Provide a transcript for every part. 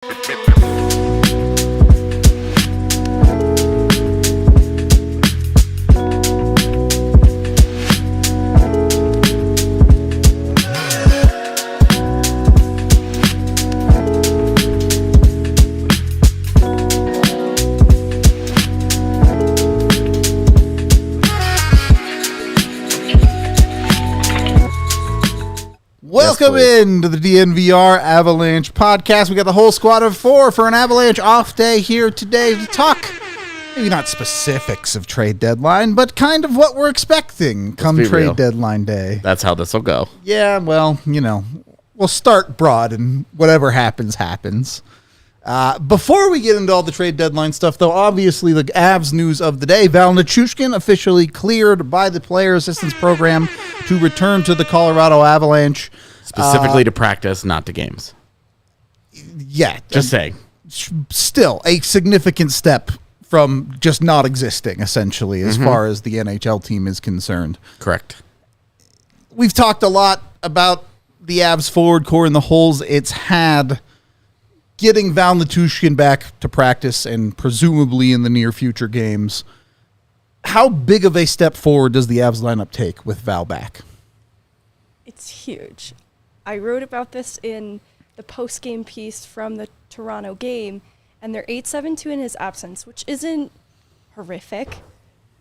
Welcome into the DNVR Avalanche Podcast. We got the whole squad of four for an Avalanche off day here today to talk, maybe not specifics of trade deadline, but kind of what we're expecting come trade deadline day. That's how this will go. Yeah, well, you know, we'll start broad and whatever happens, happens. Before we get into all the trade deadline stuff, though, obviously the Avs news of the day, Val Nichushkin officially cleared by the Player Assistance Program to return to the Colorado Avalanche. Specifically to practice, not to games. Yeah. Just saying. Still a significant step from just not existing, essentially, as far as the NHL team is concerned. Correct. We've talked a lot about the Avs forward core and the holes it's had. Getting Val Nichushkin back to practice and presumably in the near future games, how big of a step forward does the Avs lineup take with Val back? It's huge. I wrote about this in the post-game piece from the Toronto game, and they're 8-7-2 in his absence, which isn't horrific,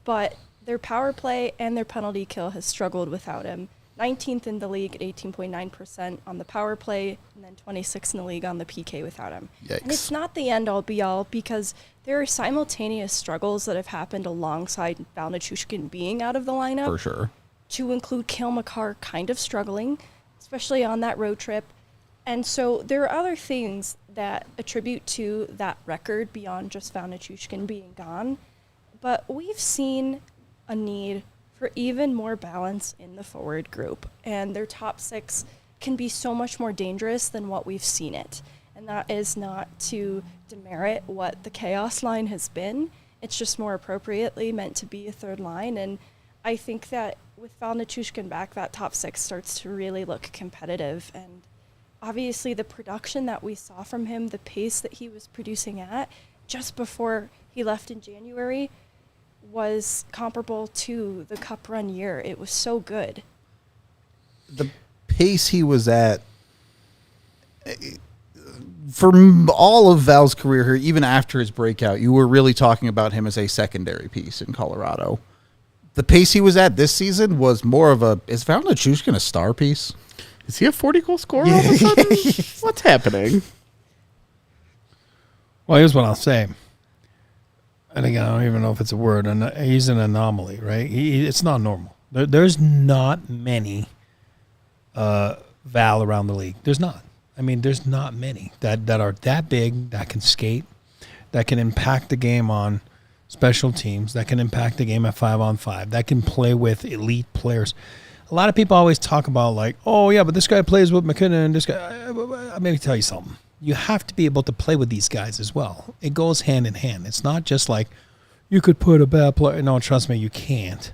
but their power play and their penalty kill has struggled without him. 19th in the league at 18.9% on the power play, and then 26th in the league on the PK without him. Yikes. And it's not the end-all be-all because there are simultaneous struggles that have happened alongside Val Nichushkin being out of the lineup. For sure. To include Cale Makar kind of struggling, especially on that road trip. And so there are other things that attribute to that record beyond just Val Nichushkin being gone. But we've seen a need for even more balance in the forward group. And their top six can be so much more dangerous than what we've seen it. And that is not to demerit what the Chaos line has been. It's just more appropriately meant to be a third line. And I think that with Val Nichushkin back, that top six starts to really look competitive. And obviously the production that we saw from him, the pace that he was producing at just before he left in January, was comparable to the Cup run year. It was so good. The pace he was at, for all of Val's career here, even after his breakout, you were really talking about him as a secondary piece in Colorado. The pace he was at this season was more of a, is Val Nichushkin a star piece? Is he a 40-goal scorer all of a sudden? What's happening? Well, here's what I'll say. And again, I don't even know if it's a word. He's an anomaly, right? It's not normal. There's not many Val around the league. There's not. I mean, there's not many that are that big, that can skate, that can impact the game on special teams, that can impact the game at 5-on-5, that can play with elite players. A lot of people always talk about like, oh, yeah, but this guy plays with McKinnon and this guy. Let me tell you something. You have to be able to play with these guys as well. It goes hand in hand. It's not just like you could put a bad player. No, trust me, you can't.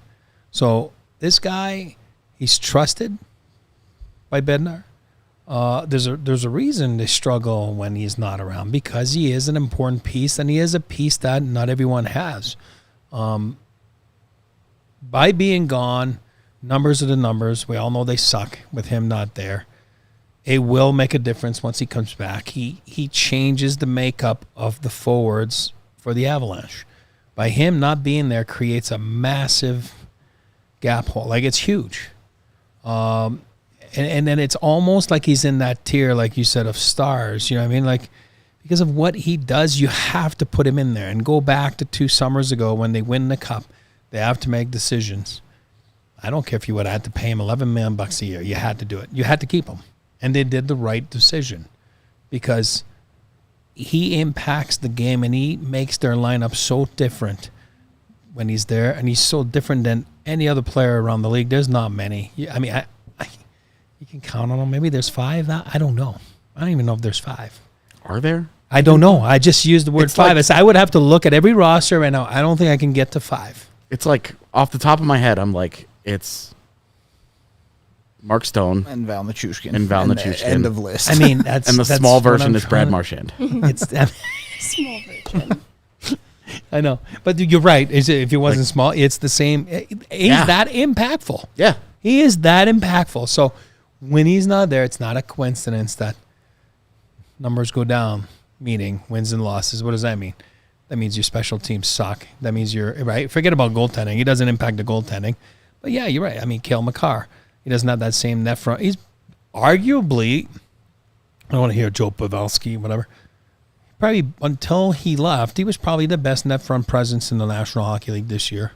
So this guy, he's trusted by Bednar. There's a reason they struggle when he's not around because he is an important piece and he is a piece that not everyone has. By being gone, numbers are the numbers. We all know they suck with him not there. It will make a difference once he comes back. He changes the makeup of the forwards for the Avalanche. By him not being there creates a massive gap hole. Like, it's huge. And then it's almost like he's in that tier, like you said, of stars. You know what I mean? Like, because of what he does, you have to put him in there. And go back to 2 summers ago when they win the Cup. They have to make decisions. I don't care if you would have had to pay him $11 million a year. You had to do it. You had to keep him. And they did the right decision because he impacts the game and he makes their lineup so different when he's there. And he's so different than any other player around the league. There's not many. I mean, you can count on them. Maybe there's 5. I don't know. I don't even know if there's 5. Are there? I don't know. I just used the word 5. Like, I would have to look at every roster right now. I don't think I can get to 5. It's like off the top of my head, I'm like, it's Mark Stone, and Val Nichushkin. End of list. I mean, that's and the that's small what version I'm is Brad trying to- Marchand. It's Small version. I know, but you're right. If he wasn't small, it's the same. He's that impactful. Yeah. He is that impactful. So when he's not there, it's not a coincidence that numbers go down, meaning wins and losses. What does that mean? That means your special teams suck. That means you're right. Forget about goaltending. He doesn't impact the goaltending. But yeah, you're right. I mean, Cale Makar, he doesn't have that same net front. He's arguably, I don't want to hear Joe Pavelski, whatever. Probably until he left, he was probably the best net front presence in the National Hockey League this year.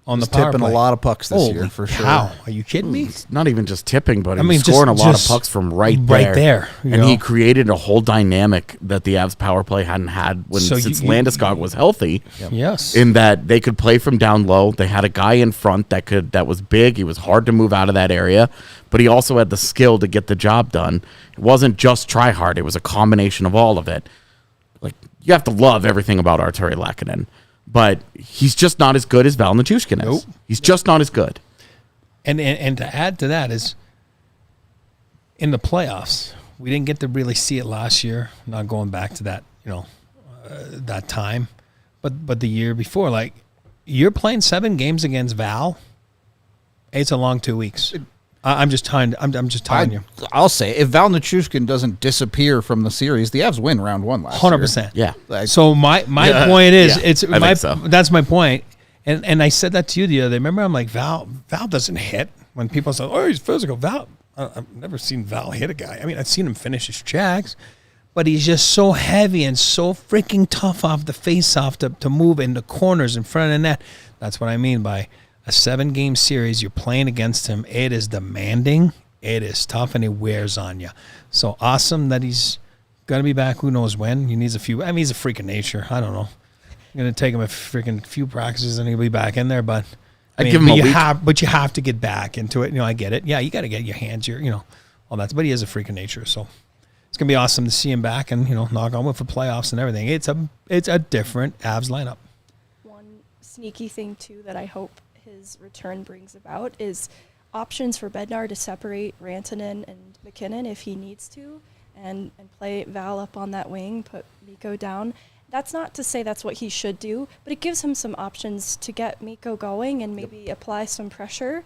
On He's the power tipping play. a lot of pucks this Holy year for sure. cow. Are you kidding me? It's not even just tipping, but I he mean, was scoring just- a lot of just pucks from right there, you and know? he created a whole dynamic that the Avs power play hadn't had since Landeskog was healthy. Yes. In that they could play from down low. They had a guy in front that was big. He was hard to move out of that area, but he also had the skill to get the job done. It wasn't just try hard. It was a combination of all of it. Like, you have to love everything about Arturi Lehkonen, but he's just not as good as Val Nichushkin is. Nope. He's just not as good. And to add to that is in the playoffs, we didn't get to really see it last year. Not going back to that, that time, but the year before, like you're playing 7 games against Val. It's a long 2 weeks. I'm just telling you. I'll say if Val Nichushkin doesn't disappear from the series, the Avs win round 1 last year. 100%. Yeah. Like, So my point is, Yeah, it's I my think so. that's my point. And I said that to you the other day. Remember, I'm like, Val doesn't hit. When people say, oh, he's physical, Val, I've never seen Val hit a guy. I mean, I've seen him finish his checks, but he's just so heavy and so freaking tough off the face-off to move in the corners in front of the net. That's what I mean by a 7-game series. You're playing against him. It is demanding. It is tough, and it wears on you. So awesome that he's going to be back. Who knows when? He needs a few. I mean, he's a freak of nature. I don't know. I'm going to take him a freaking few practices, and he'll be back in there. But I mean, give him a week. But you have to get back into it. I get it. Yeah, you got to get your hands, all that. But he is a freak of nature, so it's going to be awesome to see him back and knock on wood for playoffs and everything. It's a different Avs lineup. One sneaky thing too that I hope his return brings about is options for Bednar to separate Rantanen and McKinnon if he needs to, and play Val up on that wing, put Mikko down. That's not to say that's what he should do, but it gives him some options to get Mikko going and maybe apply some pressure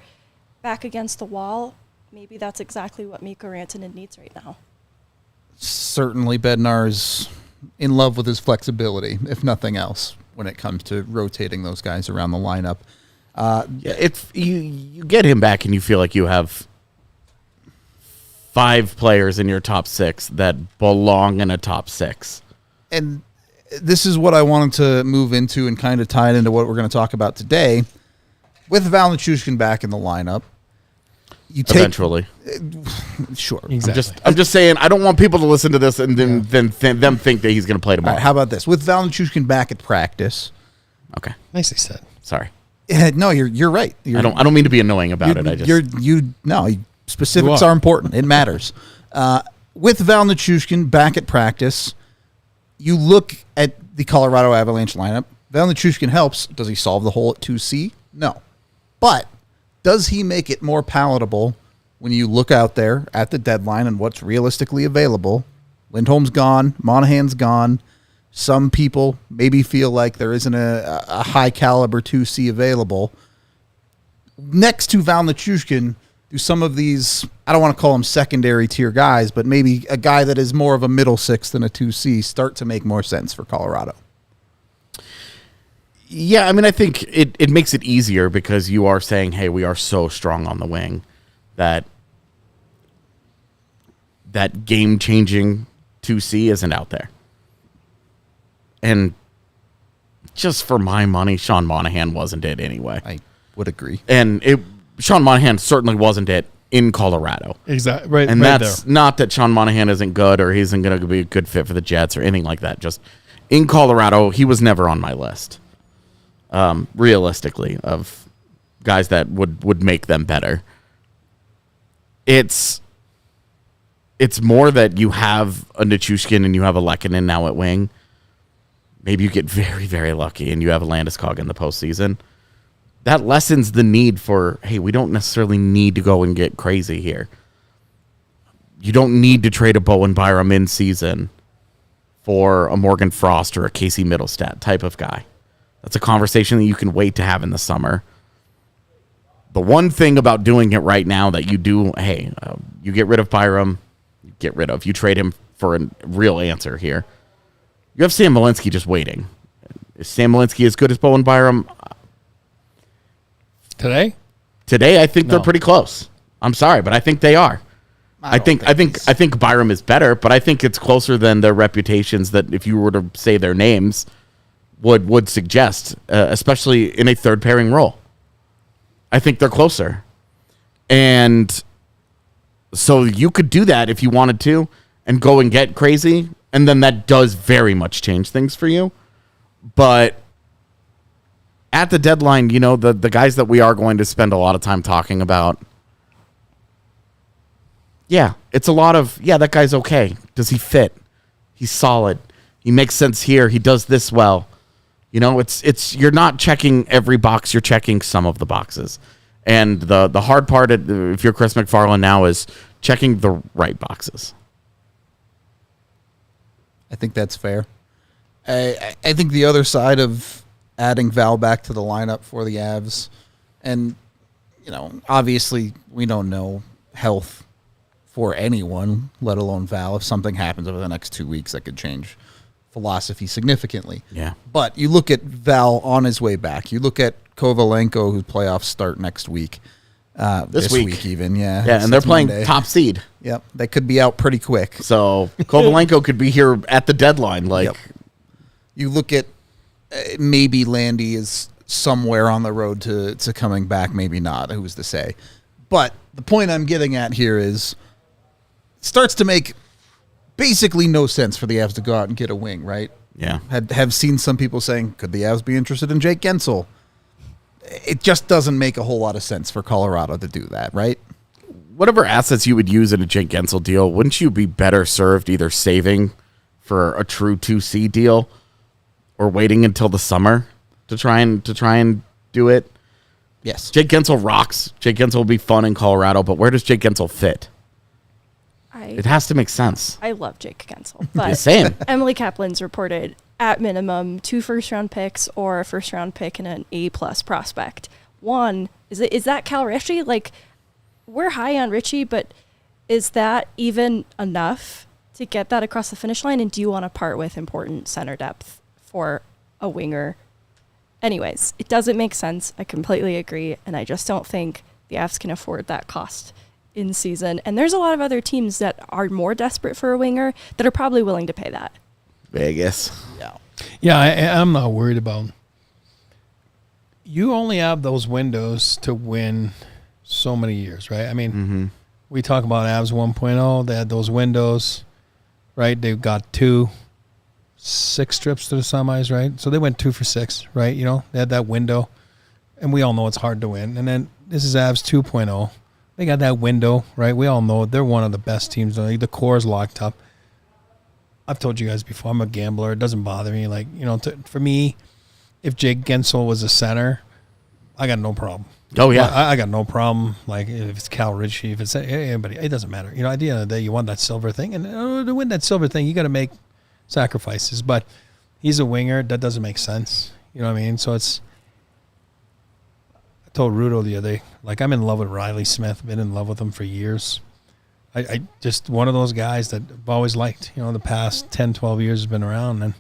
back against the wall. Maybe that's exactly what Mikko Rantanen needs right now. certainly Bednar is in love with his flexibility, if nothing else, when it comes to rotating those guys around the lineup. You get him back and you feel like you have 5 players in your top 6 that belong in a top 6. And this is what I wanted to move into and kind of tie it into what we're going to talk about today. With Val Nichushkin back in the lineup, you take Eventually. Sure. Exactly. I'm just saying, I don't want people to listen to this and then them think that he's going to play All tomorrow. right, how about this? With Val Nichushkin back at practice, Okay. Nicely said. Sorry. no, you're right. I don't mean to be annoying about it. I just specifics You are. are important. It matters. With Val Nichushkin back at practice, you look at the Colorado Avalanche lineup. Val Nichushkin helps. Does he solve the hole at 2C? No. But does he make it more palatable when you look out there at the deadline and what's realistically available? Lindholm's gone. Monahan's gone. Some people maybe feel like there isn't a high caliber 2C available. Next to Val Nichushkin, do some of these, I don't want to call them secondary tier guys, but maybe a guy that is more of a middle 6 than a 2C start to make more sense for Colorado? Yeah, I mean, I think it makes it easier because you are saying, hey, we are so strong on the wing that game-changing 2C isn't out there. And just for my money, Sean Monahan wasn't it anyway. I would agree. And Sean Monahan certainly wasn't it in Colorado. Exactly. Right. And right that's there. not that Sean Monahan isn't good or he isn't going to be a good fit for the Jets or anything like that. Just in Colorado, he was never on my list, realistically, of guys that would make them better. It's more that you have a Nichushkin and you have a Lehkonen now at wing. Maybe you get very, very lucky and you have a Landeskog in the postseason. that lessens the need for, hey, we don't necessarily need to go and get crazy here. You don't need to trade a Bowen Byram in season for a Morgan Frost or a Casey Middlestat type of guy. That's a conversation that you can wait to have in the summer. The one thing about doing it right now that you do, hey, you get rid of Byram, you trade him for a real answer here. You have Sam Malinsky just waiting. Is Sam Malinsky as good as Bowen Byram? Today, I think they're pretty close. I'm sorry, but I think they are. I think Byram is better, but I think it's closer than their reputations that if you were to say their names would suggest, especially in a third pairing role. I think they're closer. And so you could do that if you wanted to and go and get crazy, and then that does very much change things for you. But at the deadline, the guys that we are going to spend a lot of time talking about, yeah, it's a lot of, that guy's okay. Does he fit? He's solid. He makes sense here. He does this well. It's you're not checking every box. You're checking some of the boxes. And the hard part, if you're Chris McFarland now, is checking the right boxes. I think that's fair. I think the other side of adding Val back to the lineup for the Avs, and, obviously we don't know health for anyone, let alone Val. If something happens over the next 2 weeks, that could change philosophy significantly. Yeah. But you look at Val on his way back. You look at Kovalenko, whose playoffs start next week. This week even, yeah. Yeah, and they're playing Monday. top seed. Yep, they could be out pretty quick. So Kovalenko could be here at the deadline. Yep. You look at maybe Landy is somewhere on the road to coming back, maybe not. Who's to say? But the point I'm getting at here is it starts to make basically no sense for the Avs to go out and get a wing, right? Yeah. Have seen some people saying, could the Avs be interested in Jake Guentzel? It just doesn't make a whole lot of sense for Colorado to do that, right? Whatever assets you would use in a Jake Guentzel deal, wouldn't you be better served either saving for a true 2C deal or waiting until the summer to try and do it? Yes. Jake Guentzel rocks. Jake Guentzel will be fun in Colorado, but where does Jake Guentzel fit? It has to make sense. I love Jake Guentzel, but Same. Emily Kaplan's reported at minimum 2 first-round picks or a first-round pick and an A-plus prospect. One, is that Cal Ritchie? Like, we're high on Ritchie, but is that even enough to get that across the finish line? And do you want to part with important center depth for a winger? Anyways, it doesn't make sense. I completely agree, and I just don't think the Avs can afford that cost in season. And there's a lot of other teams that are more desperate for a winger that are probably willing to pay that. Vegas. Yeah. Yeah, I'm not worried about. You only have those windows to win so many years, right? I mean, we talk about Avs 1.0. They had those windows, right? They've got 6 trips to the semis, right? So they went 2 for 6, right? They had that window, and we all know it's hard to win. And then this is Avs 2.0. They got that window, right? We all know they're one of the best teams in the league. The core is locked up. I've told you guys before, I'm a gambler. It doesn't bother me. Like, for me, if Jake Guentzel was a center, I got no problem. Oh, yeah. I got no problem. Like, if it's Cal Ritchie, if it's anybody, it doesn't matter. At the end of the day, you want that silver thing. And to win that silver thing, you got to make sacrifices. But he's a winger. That doesn't make sense. You know what I mean? So it's... I told Rudo the other day, like, I'm in love with Riley Smith. Been in love with him for years. I just one of those guys that I've always liked. The past 10, 12 years has been around. And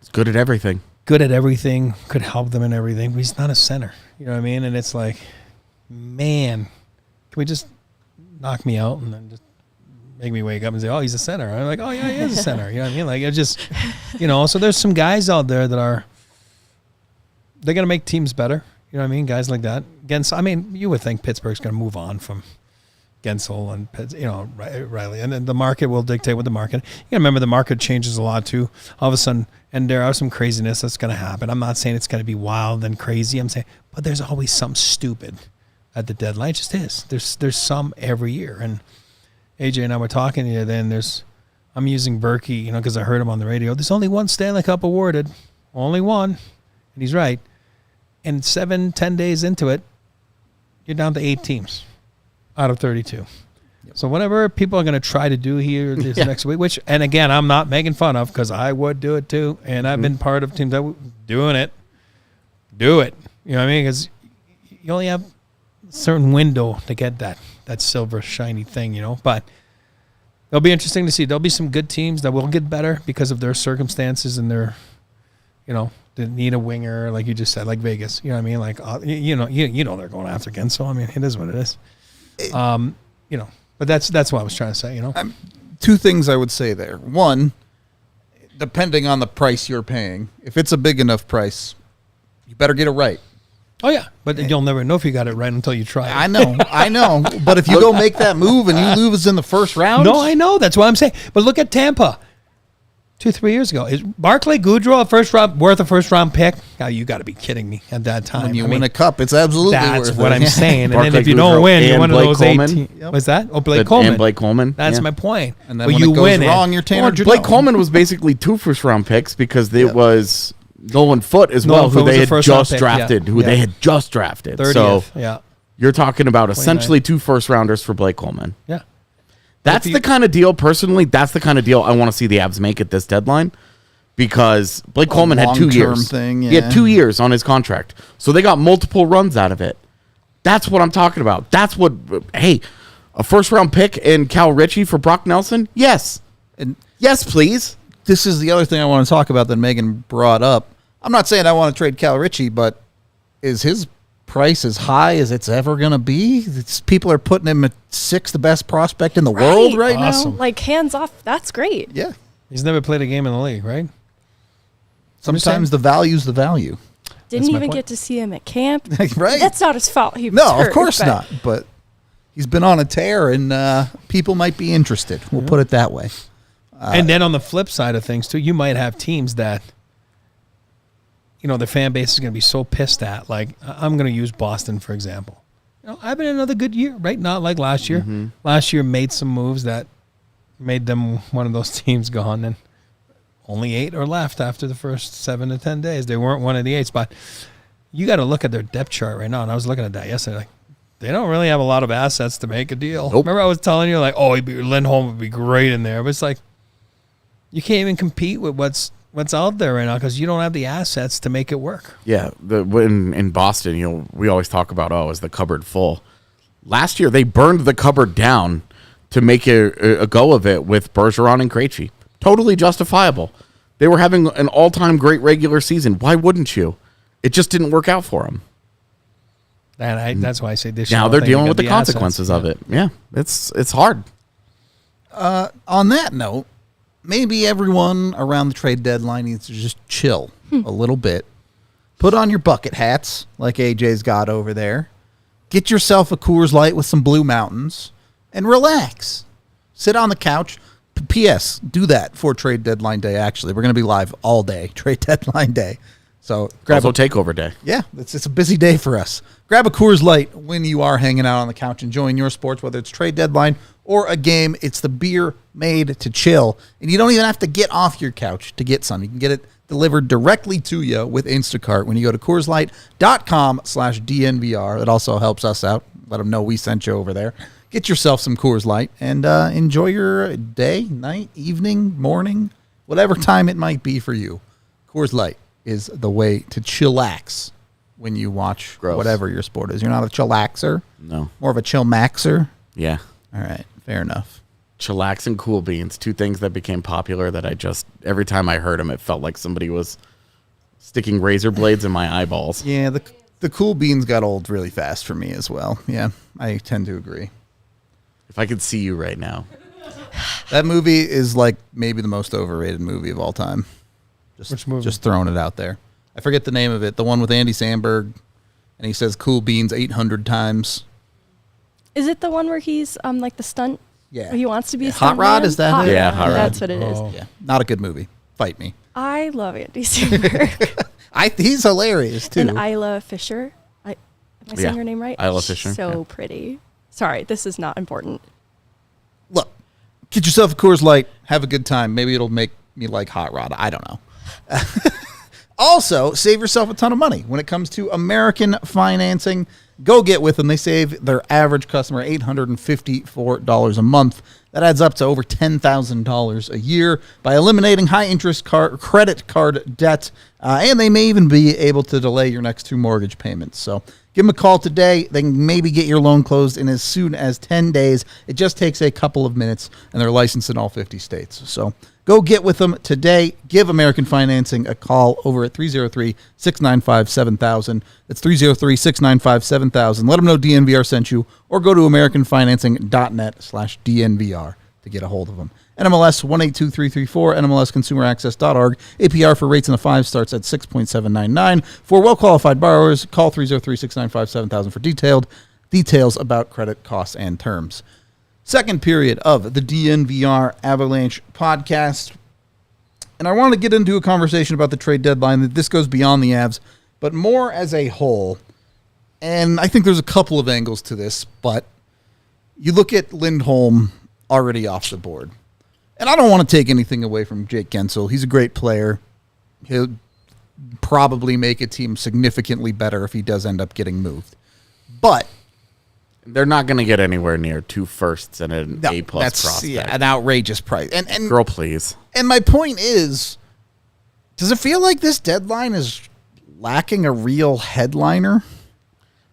He's good at everything. Could help them in everything. But he's not a center. You know what I mean? And it's like, man, can we just knock me out and then just make me wake up and say, oh, he's a center. I'm like, oh, yeah, he is a center. You know what I mean? Like, it just, so there's some guys out there that are, they're going to make teams better. You know what I mean? Guys like that. Guentzel, I mean, you would think Pittsburgh's going to move on from Guentzel and, Riley. And then the market will dictate what the market. You got to remember the market changes a lot too. All of a sudden, and there are some craziness that's going to happen. I'm not saying it's going to be wild and crazy. I'm saying, but there's always some stupid at the deadline. It just is. There's some every year. And AJ and I were talking the other day, and I'm using Berkey, because I heard him on the radio. There's only one Stanley Cup awarded. Only one. And he's right. And 7-10 days into it, you're down to 8 teams out of 32. So whatever people are going to try to do here this next week, which, and again, I'm not making fun of, because I would do it too, and I've been part of teams that doing it. Do it. You know what I mean? Because you only have a certain window to get that silver shiny thing, you know. But it'll be interesting to see. There'll be some good teams that will get better because of their circumstances and their, you know, they need a winger, like you just said, like Vegas. You know what I mean? Like, you know they're going after Guentzel. I mean, it is what it is. You know, but that's what I was trying to say, you know. 2 things I would say there. One, depending on the price you're paying, if it's a big enough price, you better get it right. Oh, yeah, but you'll never know if you got it right until you try it. I know. But if you go make that move and you lose in the first round. No, I know. That's what I'm saying. But look at Tampa 2-3 years ago. Is Barclay Goodrow worth a first-round pick? Oh, you got to be kidding me at that time. When you win a cup, it's absolutely worth it. That's what I'm saying. And Barclay then if you don't Goodrow win, you're and one of Blake those Coleman. 18. What's that? Oh, Blake Coleman. And Blake Coleman. That's yeah. my point. And then but when you it goes win wrong, you're Tanner Jeannot. Blake Coleman was basically 2 first-round picks because it was Nolan Foote as well, who they had just drafted. They had just drafted. 30th, so you're talking about essentially 2 first-rounders for Blake Coleman. Yeah. That's the kind of deal, personally, that's the kind of deal I want to see the Avs make at this deadline, because Blake Coleman had 2 years. He had 2 years on his contract. So they got multiple runs out of it. That's what I'm talking about. That's what, hey, a first-round pick in Cal Ritchie for Brock Nelson? Yes. And yes, please. this is the other thing I want to talk about that Megan brought up. I'm not saying I want to trade Cal Ritchie, but is his price as high as it's ever going to be? People are putting him at 6th best prospect in the world right Awesome. now. Like, hands off, that's great. Yeah. He's never played a game in the league, right? Sometimes the value's the value. Didn't That's my even point. get to see him at camp. Right. That's not his fault. He was No, hurt, of course but not. But he's been on a tear, and people might be interested. We'll put it that way. And then on the flip side of things, too, you might have teams that, you know, the fan base is going to be so pissed at. Like, I'm going to use Boston, for example. You know, I've been another good year, right? Not like last year. Mm-hmm. Last year made some moves that made them one of those teams gone. And only 8 are left after the first 7 to 10 days. They weren't one of the 8s. But you got to look at their depth chart right now. And I was looking at that yesterday. Like, they don't really have a lot of assets to make a deal. Nope. Remember I was telling you, like, oh, Lindholm would be great in there. But it's like, you can't even compete with what's out there right now because you don't have the assets to make it work. Yeah, in Boston, you know, we always talk about, is the cupboard full? Last year, they burned the cupboard down to make a go of it with Bergeron and Krejci. Totally justifiable. They were having an all-time great regular season. Why wouldn't you? It just didn't work out for them. And that's why I say this year. Now I they're think dealing they with got the consequences assets. of it. Yeah, it's hard. On that note, maybe everyone around the trade deadline needs to just chill a little bit. Put on your bucket hats like AJ's got over there. Get yourself a Coors Light with some Blue Mountains and relax. Sit on the couch. P.S. Do that for trade deadline day, actually. We're going to be live all day, trade deadline day. So grab Also takeover day. Yeah, it's a busy day for us. Grab a Coors Light when you are hanging out on the couch enjoying your sports, whether it's trade deadline or a game. It's the beer made to chill, and you don't even have to get off your couch to get some. You can get it delivered directly to you with Instacart when you go to CoorsLight.com/DNVR. It also helps us out. Let them know we sent you over there. Get yourself some Coors Light and enjoy your day, night, evening, morning, whatever time it might be for you. Coors Light is the way to chillax when you watch Gross. whatever your sport is. You're not a chillaxer? No. More of a chill-maxer? Yeah. All right, fair enough. Chillax and Cool Beans, 2 things that became popular that I just, every time I heard them, it felt like somebody was sticking razor blades in my eyeballs. Yeah, the Cool Beans got old really fast for me as well. Yeah, I tend to agree. If I could see you right now. That movie is like maybe the most overrated movie of all time. Which movie? Just throwing it out there. I forget the name of it. The one with Andy Samberg, and he says "Cool Beans" 800 times. Is it the one where he's like the stunt? Yeah. Where he wants to be a Hot stunt Rod, man? is that it? Yeah, Hot Rod. That's what it is. Oh. Yeah, not a good movie. Fight me. I love Andy Samberg He's hilarious too. and Isla Fisher. Am I saying her name right? Isla Fisher, So yeah. pretty. Sorry, this is not important. Look, get yourself a Coors Light. Have a good time. Maybe it'll make me like Hot Rod. I don't know. Also, save yourself a ton of money when it comes to American financing. Go get with them. They save their average customer $854 a month. That adds up to over $10,000 a year by eliminating high-interest credit card debt, and they may even be able to delay your next 2 mortgage payments. So give them a call today. They can maybe get your loan closed in as soon as 10 days. It just takes a couple of minutes, and they're licensed in all 50 states. So go get with them today. Give American Financing a call over at 303-695-7000. That's 303-695-7000. Let them know DNVR sent you, or go to americanfinancing.net/DNVR to get a hold of them. NMLS 182334, NMLSconsumeraccess.org. APR for rates in the 5 starts at 6.799. For well-qualified borrowers, call 303-695-7000 for details about credit costs and terms. Second period of the DNVR Avalanche podcast. And I want to get into a conversation about the trade deadline. That this goes beyond the Avs, but more as a whole. And I think there's a couple of angles to this, but you look at Lindholm already off the board. And I don't want to take anything away from Jake Guentzel. He's a great player. He'll probably make a team significantly better if he does end up getting moved. But they're not going to get anywhere near 2 firsts and an A+ prospect. Yeah, an outrageous price. And girl, please. And my point is, does it feel like this deadline is lacking a real headliner?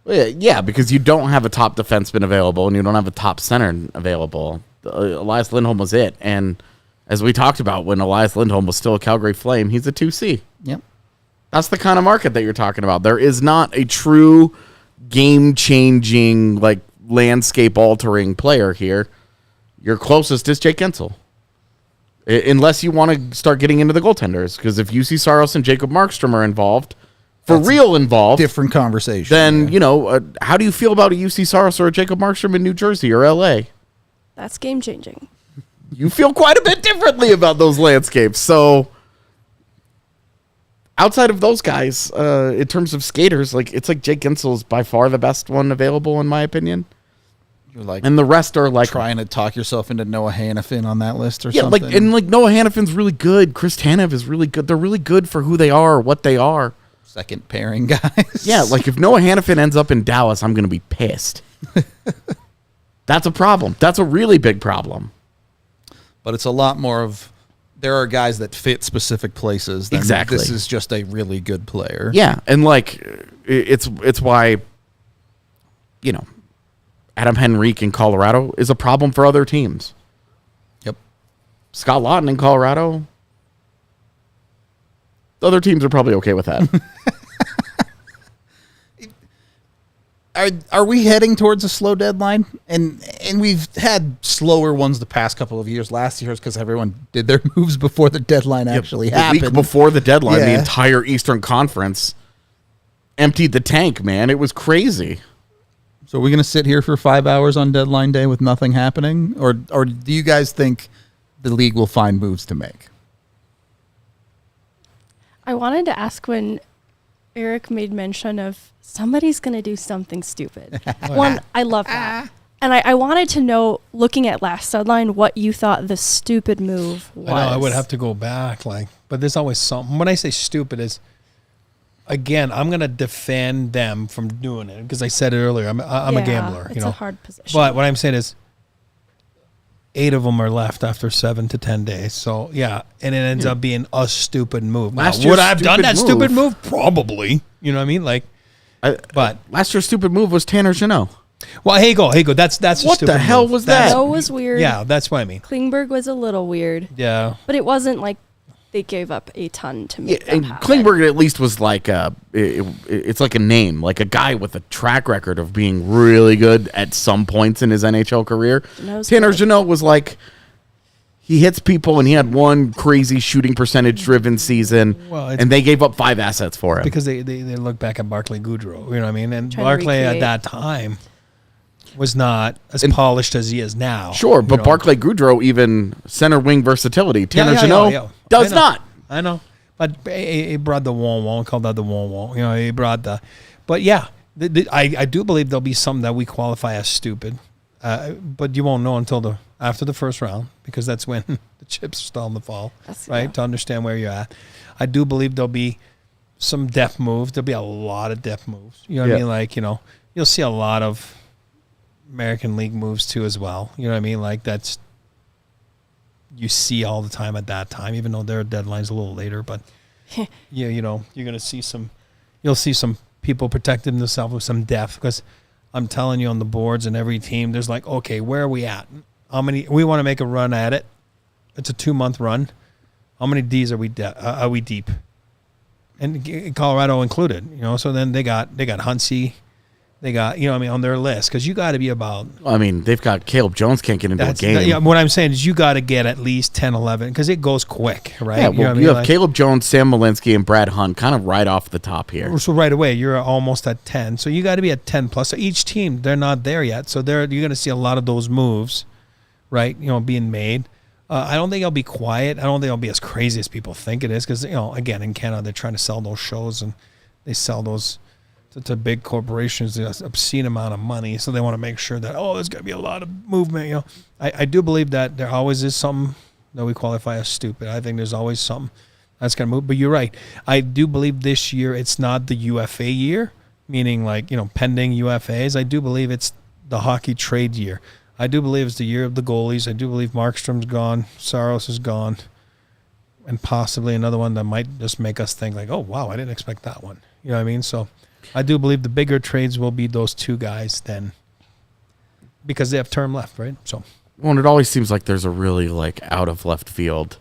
Yeah, because you don't have a top defenseman available and you don't have a top center available. Elias Lindholm was it. And as we talked about, when Elias Lindholm was still a Calgary Flame, he's a 2C. Yep. That's the kind of market that you're talking about. There is not a true game-changing, like landscape-altering player here. Your closest is Jake Guentzel. Unless you want to start getting into the goaltenders. Because if UC Saros and Jacob Markstrom are involved, different conversation. Then, how do you feel about a UC Saros or a Jacob Markstrom in New Jersey or LA? That's game-changing. You feel quite a bit differently about those landscapes. So outside of those guys, in terms of skaters, it's like Jake Guentzel is by far the best one available, in my opinion. You're and the rest are trying to talk yourself into Noah Hannafin on that list or something. Noah Hannafin's really good. Chris Tanev is really good. They're really good for who they are or what they are. Second pairing guys. Yeah, if Noah Hannafin ends up in Dallas, I'm going to be pissed. That's a problem. That's a really big problem. But it's a lot more of, there are guys that fit specific places. Exactly. This is just a really good player. Yeah, and it's why, Adam Henrique in Colorado is a problem for other teams. Yep. Scott Laughton in Colorado, the other teams are probably okay with that. Are we heading towards a slow deadline? And we've had slower ones the past couple of years. Last year's because everyone did their moves before the deadline actually happened. The week before the deadline, the entire Eastern Conference emptied the tank, man. It was crazy. So are we going to sit here for 5 hours on deadline day with nothing happening? Or do you guys think the league will find moves to make? I wanted to ask when Eric made mention of somebody's going to do something stupid. One, I love that. And I wanted to know, looking at last deadline, what you thought the stupid move was. I know, I would have to go back, but there's always something. When I say stupid is, again, I'm going to defend them from doing it because I said it earlier. I'm a gambler. It's a hard position. But what I'm saying is 8 of them are left after 7 to 10 days. So, yeah, and it ends up being a stupid move. Now, would I have done that stupid move? Probably. You know what I mean? But last year's stupid move was Tanner Jeannot. Well, hey, go. That's a what stupid the hell move. was that? That was weird. Yeah, that's what I mean. Klingberg was a little weird. Yeah. But it wasn't like they gave up a ton to make them happen. Klingberg at least was it's like a name, like a guy with a track record of being really good at some points in his NHL career. Tanner Jeannot was he hits people, and he had one crazy shooting percentage-driven season, and they gave up 5 assets for him. Because they look back at Barclay Goodrow, you know what I mean? And Trying to Barclay at recreate. that time was not as polished as he is now. Sure, but Barclay Goodrow, even center wing versality. Tanner Yeah, Jeannot does not. I know. But he brought the wall, called that the wall. You know, he brought the... But yeah, I do believe there'll be something that we qualify as stupid. But you won't know until after the first round, because that's when the chips start to fall, right? To understand where you're at. I do believe there'll be some depth moves. There'll be a lot of depth moves. You know what I Yeah. mean? Like, you'll see a lot of American League moves too as well. You know what I mean? Like that's you see all the time at that time, even though their deadline's a little later. But yeah, you're gonna see you'll see some people protecting themselves with some depth because I'm telling you on the boards and every team, there's like, okay, where are we at? How many? We want to make a run at it. It's a 2-month run. How many Ds are we deep? And Colorado included. So then they got Hunsey. They got, on their list because you got to be about. I mean, they've got Caleb Jones can't get into a game. Yeah, what I'm saying is you got to get at least 10, 11 because it goes quick, right? Yeah, well, you have Caleb Jones, Sam Malinsky, and Brad Hunt kind of right off the top here. So right away, you're almost at 10. So you got to be at 10 plus. So each team, they're not there yet. So you're going to see a lot of those moves, right? Being made. I don't think it'll be quiet. I don't think it'll be as crazy as people think it is because, again, in Canada, they're trying to sell those shows and they sell those to big corporations, an obscene amount of money. So they want to make sure that, there's going to be a lot of movement. I do believe that there always is something that we qualify as stupid. I think there's always something that's going to move. But you're right. I do believe this year it's not the UFA year, meaning like, pending UFAs. I do believe it's the hockey trade year. I do believe it's the year of the goalies. I do believe Markstrom's gone, Saros is gone, and possibly another one that might just make us think like, oh, wow, I didn't expect that one. You know what I mean? So I do believe the bigger trades will be those two guys then because they have term left, right? So, well, and it always seems like there's a really like out of left field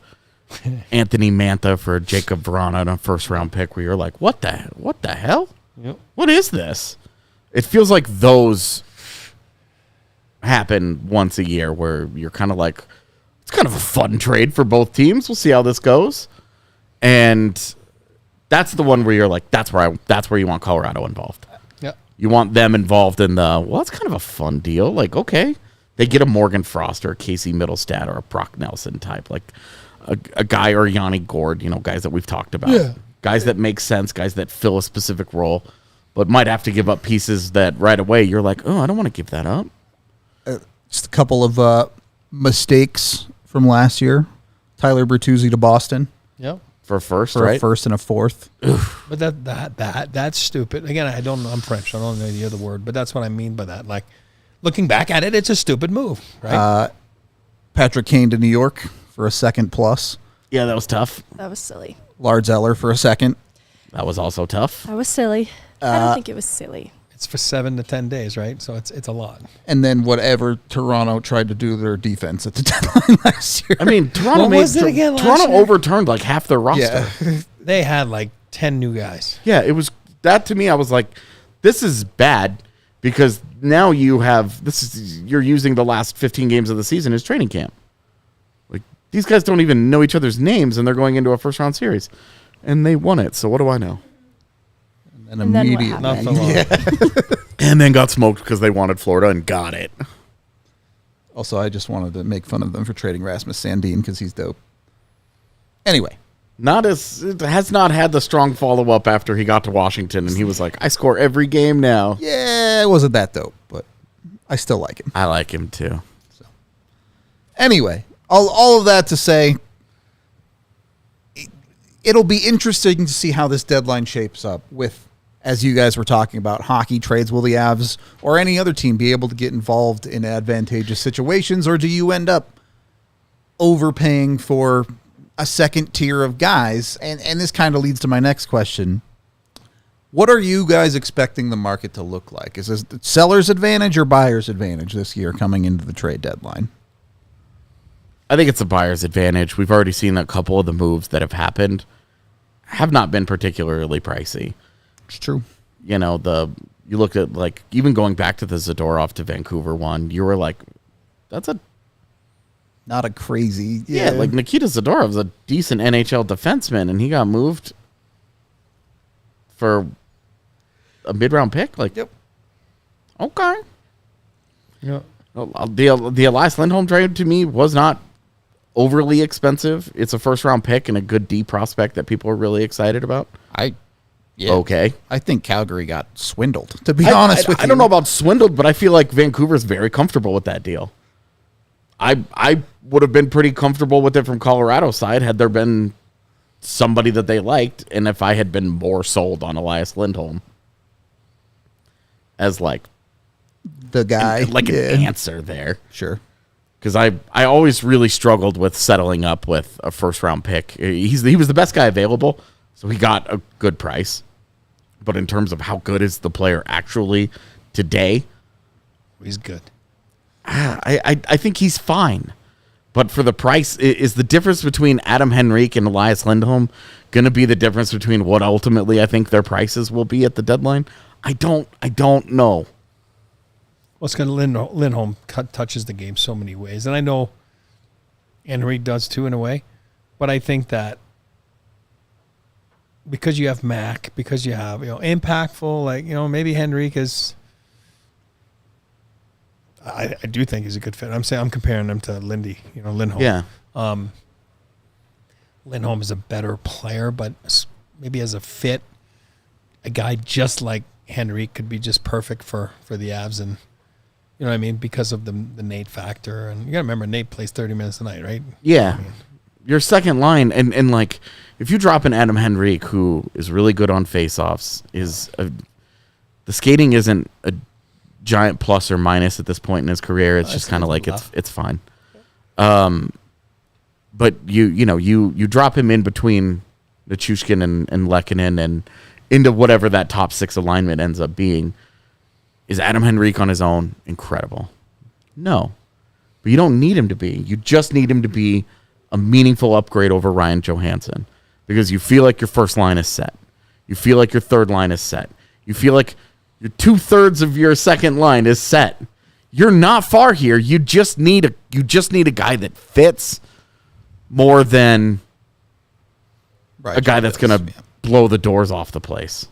Anthony Mantha for Jacob Vrana on a first-round pick where you're like, what the hell? Yep. What is this? It feels like those happen once a year where you're kind of like, it's kind of a fun trade for both teams. We'll see how this goes. And that's the one where you're like, that's where you want Colorado involved. yeah. You want them involved in it's kind of a fun deal. Like, okay, they get a Morgan Frost or a Casey Middlestad or a Brock Nelson type, like a guy or Yanni Gord, guys that we've talked about. Yeah. Guys that make sense, guys that fill a specific role, but might have to give up pieces that right away you're like, oh, I don't want to give that up. Just a couple of mistakes from last year. Tyler Bertuzzi to Boston Yep. For a first, for right? a first and a fourth. But that's stupid. Again, I'm French. I don't know the other word, but that's what I mean by that. Like, looking back at it, it's a stupid move, right? Patrick Kane to New York for a second plus. Yeah, that was tough. That was silly. Lars Eller for a second. That was also tough. That was silly. I don't think it was silly. It's for 7 to 10 days, right? So it's a lot. And then whatever Toronto tried to do to their defense at the deadline last year. I mean, Toronto What was it again last Toronto year? overturned like half their roster. Yeah. They had like 10 new guys. Yeah, it was that to me. I was like, this is bad because now you're using the last 15 games of the season as training camp. Like these guys don't even know each other's names, and they're going into a first round series, and they won it. So what do I know? And And then what immediately. Not for long. And then got smoked because they wanted Florida and got it. Also, I just wanted to make fun of them for trading Rasmus Sandin because he's dope. Anyway. It has not had the strong follow up after he got to Washington, and he was like, I score every game now. Yeah, it wasn't that dope, but I still like him. I like him too. Anyway, all of that to say, it'll be interesting to see how this deadline shapes up with, as you guys were talking about, hockey trades. Will the Avs or any other team be able to get involved in advantageous situations, or do you end up overpaying for a second tier of guys? And this kind of leads to my next question. What are you guys expecting the market to look like? Is this seller's advantage or buyer's advantage this year coming into the trade deadline? I think it's a buyer's advantage. We've already seen a couple of the moves that have happened have not been particularly pricey. It's true. You look at like even going back to the Zadorov to Vancouver one, you were like, that's a Not a crazy. yeah, like Nikita Zadorov's a decent NHL defenseman, and he got moved for a mid-round pick. Like, Yep. okay. Yeah. The Elias Lindholm trade to me was not overly expensive. It's a first-round pick and a good D prospect that people are really excited about. Okay. I think Calgary got swindled, to be honest with you. I don't know about swindled, but I feel like Vancouver's very comfortable with that deal. I would have been pretty comfortable with it from Colorado's side had there been somebody that they liked, and if I had been more sold on Elias Lindholm as like The guy. an answer there. Sure. Because I always really struggled with settling up with a first-round pick. He was the best guy available, so he got a good price. But in terms of how good is the player actually today, He's good. I think he's fine. But for the price, is the difference between Adam Henrique and Elias Lindholm going to be the difference between what ultimately I think their prices will be at the deadline? I don't know. Well, it's because Lindholm touches the game so many ways. And I know Henrique does too in a way. But I think that because you have Mac, because you have, impactful, like, maybe Henrique is... I do think he's a good fit. I'm comparing him to Lindholm. Yeah. Lindholm is a better player, but maybe as a fit, a guy just like Henrique could be just perfect for the Avs, and you know what I mean, because of the Nate factor. And you got to remember, Nate plays 30 minutes a night, right? Yeah. Your second line, and like, if you drop an Adam Henrique, who is really good on faceoffs, the skating isn't a giant plus or minus at this point in his career. It's just kind of like it's fine. But you drop him in between Nichushkin and Lehkonen and into whatever that top six alignment ends up being. Is Adam Henrique on his own incredible? No. But you don't need him to be. You just need him to be a meaningful upgrade over Ryan Johansson, because you feel like your first line is set. You feel like your third line is set. You feel like your 2/3 of your second line is set. You're not far here. You just need a guy that fits more than a guy that's going to blow the doors off the place.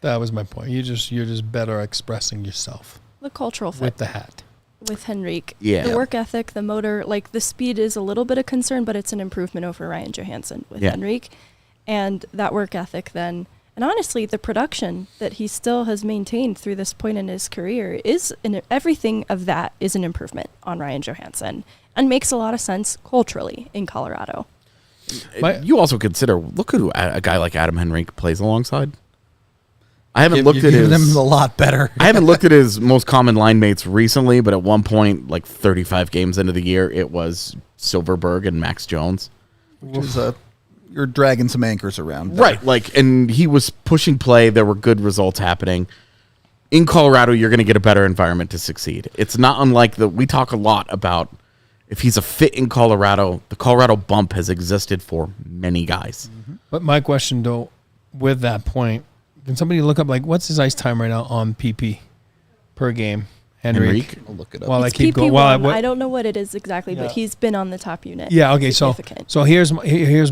That was my point. You're just better expressing yourself. The cultural fit with the hat. with Henrique. Yeah. The work ethic, the motor, like the speed is a little bit of concern, but it's an improvement over Ryan Johansson with Henrique. And that work ethic then, and honestly, the production that he still has maintained through this point in his career is, everything of that is an improvement on Ryan Johansson and makes a lot of sense culturally in Colorado. You also consider, look at who a guy like Adam Henrique plays alongside. I haven't looked at his. Them a lot better. I haven't looked at his most common line mates recently, but at one point, like 35 games into the year, it was Silverberg and Max Jones. Which is you're dragging some anchors around. There. Right, like, and he was pushing play. There were good results happening. In Colorado, you're going to get a better environment to succeed. It's not unlike we talk a lot about if he's a fit in Colorado, the Colorado bump has existed for many guys. Mm-hmm. But my question, though, with that point, can somebody look up, like, what's his ice time right now on PP per game? Henrique. I'll look it up. While It's I keep going. PP1. I don't know what it is exactly, but he's been on the top unit. Yeah, okay, so here's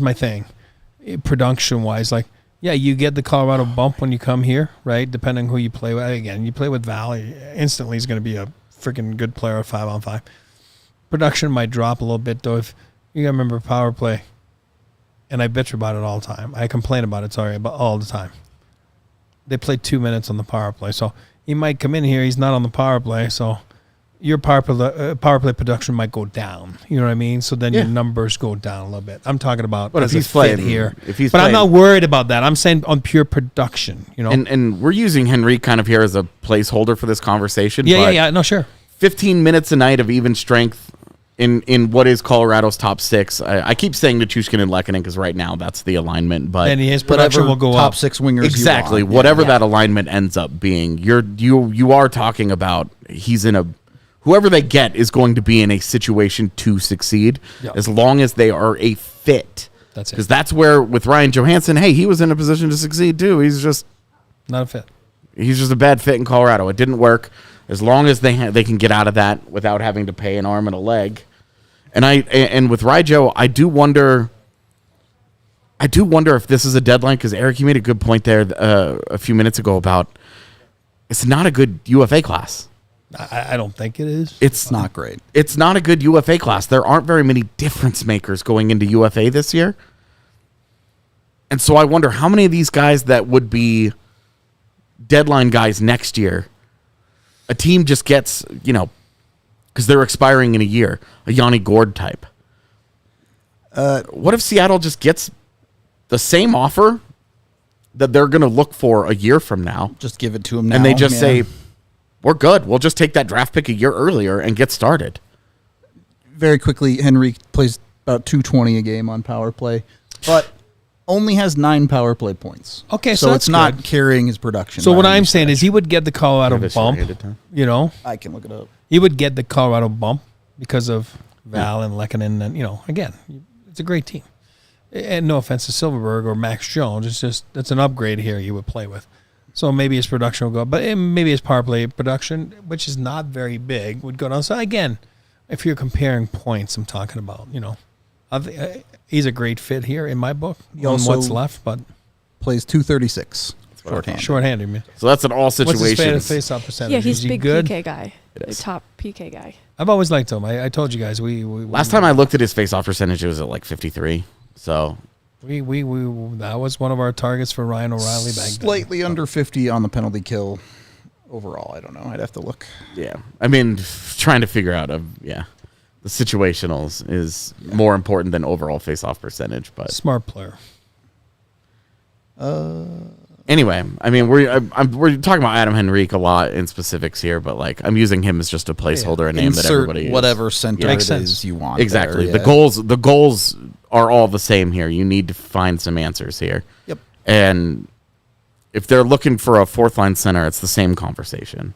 my thing. Production wise, like, yeah, you get the Colorado bump when you come here, right? Depending who you play with. Again, you play with Valley, instantly he's going to be a freaking good player 5-on-5. Production might drop a little bit, though. If you got to remember power play, and I bitch about it all the time. I complain about it, but all the time. They play 2 minutes on the power play, so he might come in here. He's not on the power play, so your power play production might go down. You know what I mean? So then your numbers go down a little bit. I'm talking about but as if he's a playing fit here. But I'm not worried about that. I'm saying on pure production. You know, and we're using Henrique kind of here as a placeholder for this conversation. Yeah. No, sure. 15 minutes a night of even strength in what is Colorado's top six. I keep saying Nichushkin and Lehkonen because right now that's the alignment, but and his production will go top up. Six wingers. Exactly. Whatever that alignment ends up being, you are talking about whoever they get is going to be in a situation to succeed as long as they are a fit. That's it. Because that's where with Ryan Johansson, hey, he was in a position to succeed too. He's just not a fit. He's just a bad fit in Colorado. It didn't work. As long as they can get out of that without having to pay an arm and a leg. And with Rijo, I do wonder if this is a deadline, because Eric, you made a good point there a few minutes ago about it's not a good UFA class. I don't think it is. It's not great. It's not a good UFA class. There aren't very many difference makers going into UFA this year. And so I wonder how many of these guys that would be deadline guys next year, a team just gets, because they're expiring in a year, a Yanni Gord type. What if Seattle just gets the same offer that they're going to look for a year from now. Just give it to him now. And they just say, we're good. We'll just take that draft pick a year earlier and get started. Very quickly, Henry plays about 220 a game on power play, but only has 9 power play points. Okay, so so it's that's not good. carrying his production. So by what any I'm saying is stretch. he would get the Colorado Give us bump. your rated time. You know, I can look it up. he would get the Colorado bump because of Val and Lehkonen, and again, it's a great team. And no offense to Silverberg or Max Jones, it's just that's an upgrade here you would play with. So maybe his production will go up, but maybe his power play production, which is not very big, would go down. So again, if you're comparing points, I'm talking about, he's a great fit here in my book He on also what's left, but Plays 236 shorthand. shorthanded me. So that's in all What's his situations. face-off percentage? Yeah, he's Is a he big good? PK guy. It The is. top PK guy. I've always liked him. I told you guys we Last time I looked at his face-off percentage, it was at like 53. So we that was one of our targets for Ryan O'Reilly back then. Slightly under 50 on the penalty kill overall. I don't know. I'd have to look. yeah, I mean, trying to figure out the situationals is more important than overall face-off percentage. But Smart player. anyway, I mean, we're talking about Adam Henrique a lot in specifics here, but like I'm using him as just a placeholder, a name that Insert everybody is. whatever center Makes it sense. is you want. Exactly. there, The goals are all the same here. You need to find some answers here. Yep. And if they're looking for a fourth line center, it's the same conversation.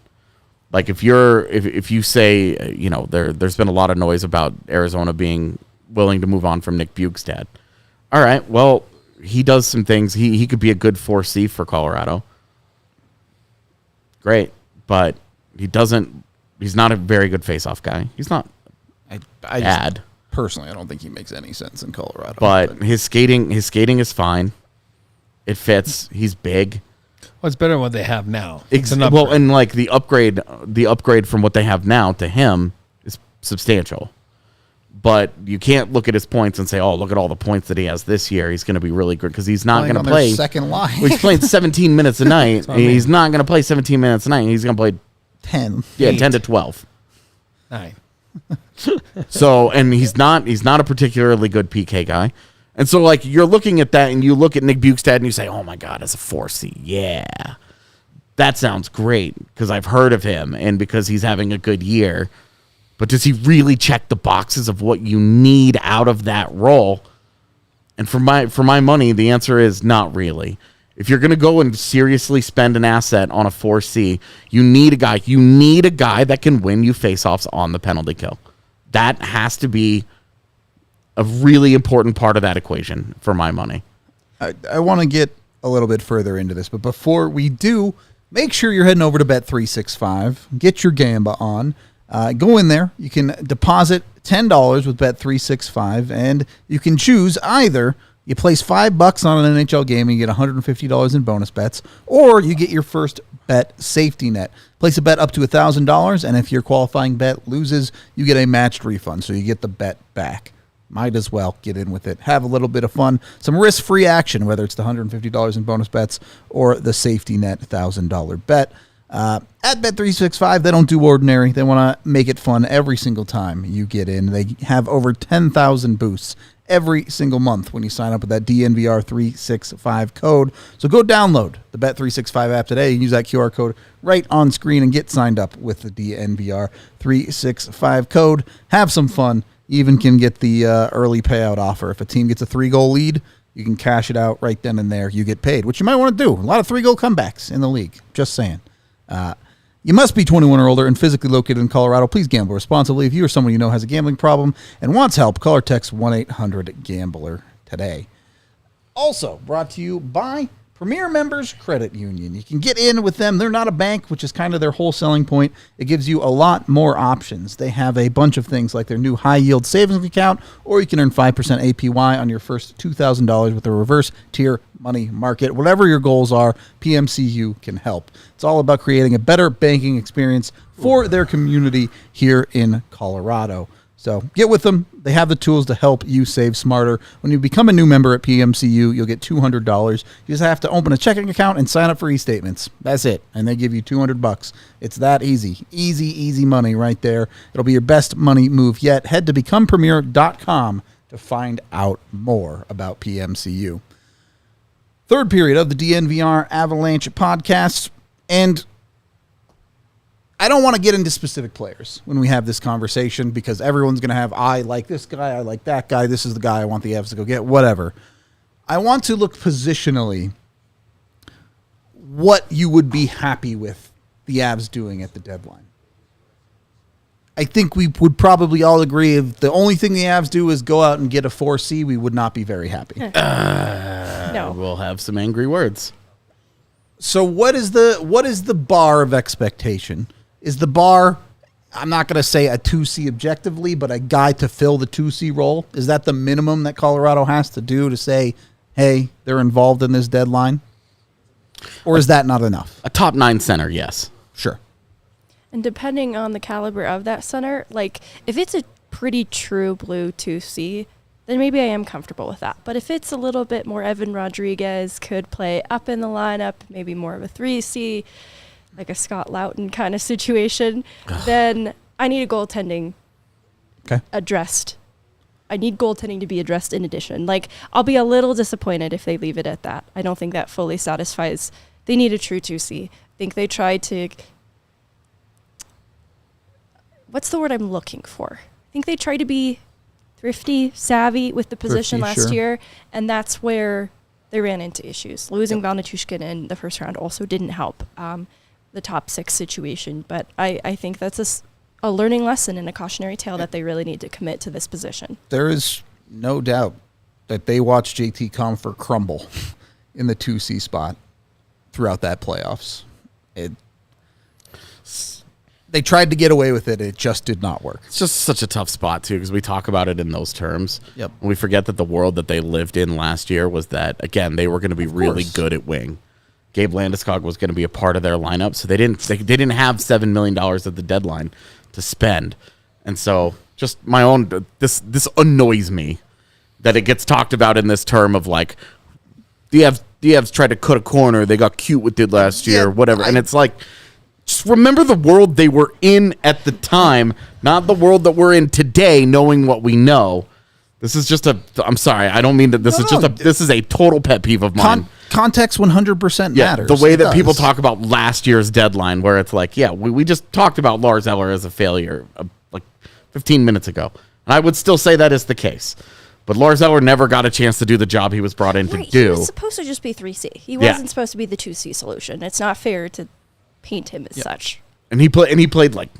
Like if you say, there's been a lot of noise about Arizona being willing to move on from Nick Bjugstad. All right, well, he does some things. He could be a good 4C for Colorado. Great, but he's not a very good face-off guy. He's not I bad. Personally, I don't think he makes any sense in Colorado. But his skating is fine. It fits. He's big. Well, it's better than what they have now. It's an upgrade. Well, and like the upgrade from what they have now to him is substantial. But you can't look at his points and say, "Oh, look at all the points that he has this year. He's going to be really good," because he's not going to play second line. Well, he's playing 17 minutes a night. what I mean. He's not going to play 17 minutes a night. He's going to play 10. 10 to 12. 9. So, and he's not a particularly good PK guy. And so, like, you're looking at that, and you look at Nick Bjugstad, and you say, "Oh my God, as a 4C, yeah, that sounds great," because I've heard of him, and because he's having a good year. But does he really check the boxes of what you need out of that role? And for my money, the answer is not really. If you're going to go and seriously spend an asset on a 4C, you need a guy. You need a guy that can win you faceoffs on the penalty kill. That has to be a really important part of that equation for my money. I want to get a little bit further into this, but before we do, make sure you're heading over to Bet365. Get your gamba on. Go in there. You can deposit $10 with Bet365, and you can choose either you place $5 on an NHL game and you get $150 in bonus bets, or you get your first bet safety net. Place a bet up to $1,000, and if your qualifying bet loses, you get a matched refund, so you get the bet back. Might as well get in with it. Have a little bit of fun. Some risk-free action, whether it's the $150 in bonus bets or the safety net $1,000 bet. At Bet365, they don't do ordinary. They want to make it fun every single time you get in. They have over 10,000 boosts every single month when you sign up with that DNVR 365 code. So go download the Bet365 app today. You can use that QR code right on screen and get signed up with the DNVR 365 code. Have some fun. You even can get the early payout offer. If a team gets a 3-goal lead, you can cash it out right then and there. You get paid, which you might want to do. A lot of 3-goal comebacks in the league. Just saying. You must be 21 or older and physically located in Colorado. Please gamble responsibly. If you or someone you know has a gambling problem and wants help, call or text 1-800-GAMBLER today. Also brought to you by Premier Members Credit Union. You can get in with them. They're not a bank, which is kind of their whole selling point. It gives you a lot more options. They have a bunch of things like their new high-yield savings account, or you can earn 5% APY on your first $2,000 with a reverse tier money market. Whatever your goals are, PMCU can help. It's all about creating a better banking experience for their community here in Colorado. So get with them. They have the tools to help you save smarter. When you become a new member at PMCU, you'll get $200. You just have to open a checking account and sign up for e-statements. That's it. And they give you $200. It's that easy. Easy money right there. It'll be your best money move yet. Head to becomepremier.com to find out more about PMCU. third period of the DNVR Avalanche podcast. And I don't want to get into specific players when we have this conversation because everyone's going to have, I like this guy, I like that guy, this is the guy I want the Avs to go get, whatever. I want to look positionally what you would be happy with the Avs doing at the deadline. I think we would probably all agree if the only thing the Avs do is go out and get a 4C, we would not be very happy. No. We'll have some angry words. So what is the bar of expectation? Is the bar, I'm not going to say a 2C objectively, but a guy to fill the 2C role? Is that the minimum that Colorado has to do to say, hey, they're involved in this deadline? Or is that not enough? A top 9 center, yes. Sure. And depending on the caliber of that center, like if it's a pretty true blue 2C, then maybe I am comfortable with that. But if it's a little bit more Evan Rodriguez, could play up in the lineup, maybe more of a 3C, like a Scott Loughton kind of situation, then I need a goaltending addressed. I need goaltending to be addressed in addition. Like, I'll be a little disappointed if they leave it at that. I don't think that fully satisfies. They need a true 2C. I think they tried to... What's the word I'm looking for? I think they tried to be thrifty, savvy with the position last year, and that's where they ran into issues. Losing Valnichushkin in the first round also didn't help the top 6 situation, but I think that's a learning lesson and a cautionary tale that they really need to commit to this position. There is no doubt that they watched JT Compher crumble in the 2C spot throughout that playoffs. They tried to get away with it. It just did not work. It's just such a tough spot, too, because we talk about it in those terms. Yep. And we forget that the world that they lived in last year was that, again, they were going to be really good at wing. Gabe Landeskog was going to be a part of their lineup, so they didn't have $7 million at the deadline to spend. And so just my own, this annoys me that it gets talked about in this term of like, the Avs tried to cut a corner, they got cute with it last year, whatever. And it's like, just remember the world they were in at the time, not the world that we're in today, knowing what we know. This is just I'm sorry, I don't mean that this is a total pet peeve of mine. Context 100% matters. The way that people talk about last year's deadline, where it's like, we just talked about Lars Eller as a failure like 15 minutes ago. And I would still say that is the case. But Lars Eller never got a chance to do the job he was brought in to do. He was supposed to just be 3C. He wasn't supposed to be the 2C solution. It's not fair to paint him as such. And he played like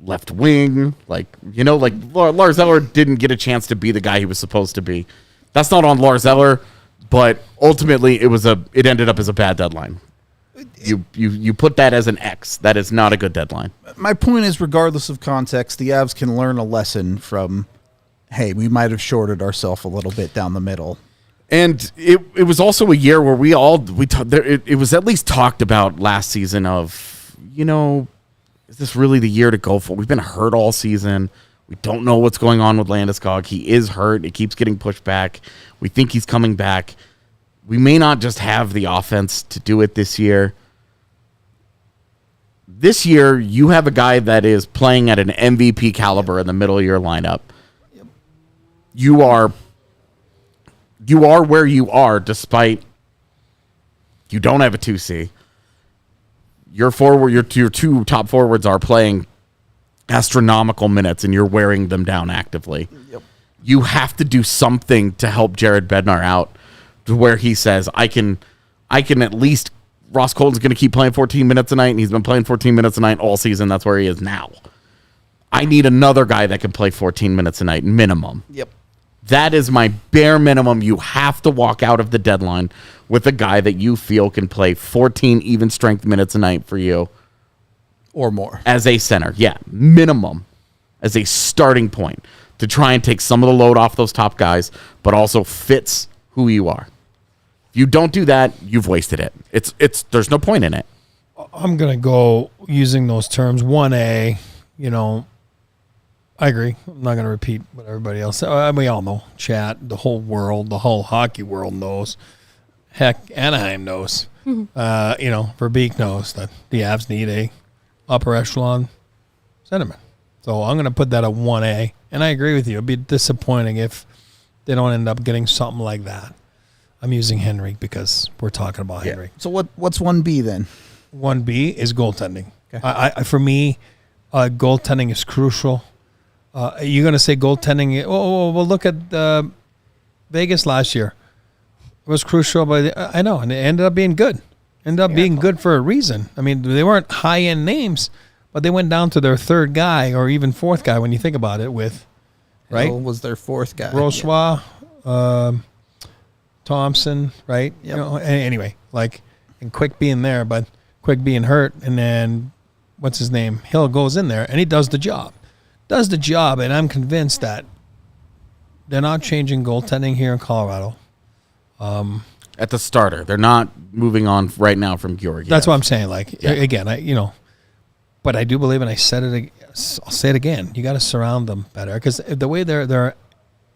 left wing, like Lars Eller didn't get a chance to be the guy he was supposed to be. That's not on Lars Eller, but ultimately it ended up as a bad deadline. You put that as an X. That is not a good deadline. My point is, regardless of context, the Avs can learn a lesson from, hey, we might have shorted ourselves a little bit down the middle. And it was also a year where it was at least talked about last season of, is this really the year to go for? We've been hurt all season. We don't know what's going on with Landeskog. He is hurt. It keeps getting pushed back. We think he's coming back. We may not just have the offense to do it this year. This year, you have a guy that is playing at an MVP caliber in the middle of your lineup. Yep. You are where you are despite you don't have a 2C. Your two top forwards are playing astronomical minutes and you're wearing them down actively. Yep. You have to do something to help Jared Bednar out to where he says, I can at least, Ross Colton's going to keep playing 14 minutes a night, and he's been playing 14 minutes a night all season. That's where he is now. I need another guy that can play 14 minutes a night minimum. Yep. That is my bare minimum. You have to walk out of the deadline with a guy that you feel can play 14 even strength minutes a night for you. Or more. As a center. Yeah, minimum. As a starting point to try and take some of the load off those top guys, but also fits who you are. If you don't do that, you've wasted it. There's no point in it. I'm going to go using those terms. 1A, I agree. I'm not going to repeat what everybody else said. We all know. Chat, the whole world, the whole hockey world knows. Heck, Anaheim knows. Verbeek knows that the Avs need a upper echelon centerman. So I'm going to put that at 1A. And I agree with you. It'd be disappointing if they don't end up getting something like that. I'm using Henry because we're talking about Henry. So what's 1B then? 1B is goaltending. Okay. For me, goaltending is crucial. You're going to say goaltending. Well, look at Vegas last year. It was crucial, but I know, and it ended up being good. Ended up being good for a reason. I mean, they weren't high-end names, but they went down to their third guy or even fourth guy when you think about it with, right? Hill was their fourth guy. Rosois, Thompson, right? Yep. Anyway, and Quick being there, but Quick being hurt, and then what's his name? Hill goes in there, and he does the job. And I'm convinced that they're not changing goaltending here in Colorado. At the starter, they're not moving on right now from Georgiev. That's what I'm saying. Again, but I do believe, and I said it. I'll say it again. You got to surround them better because the way they're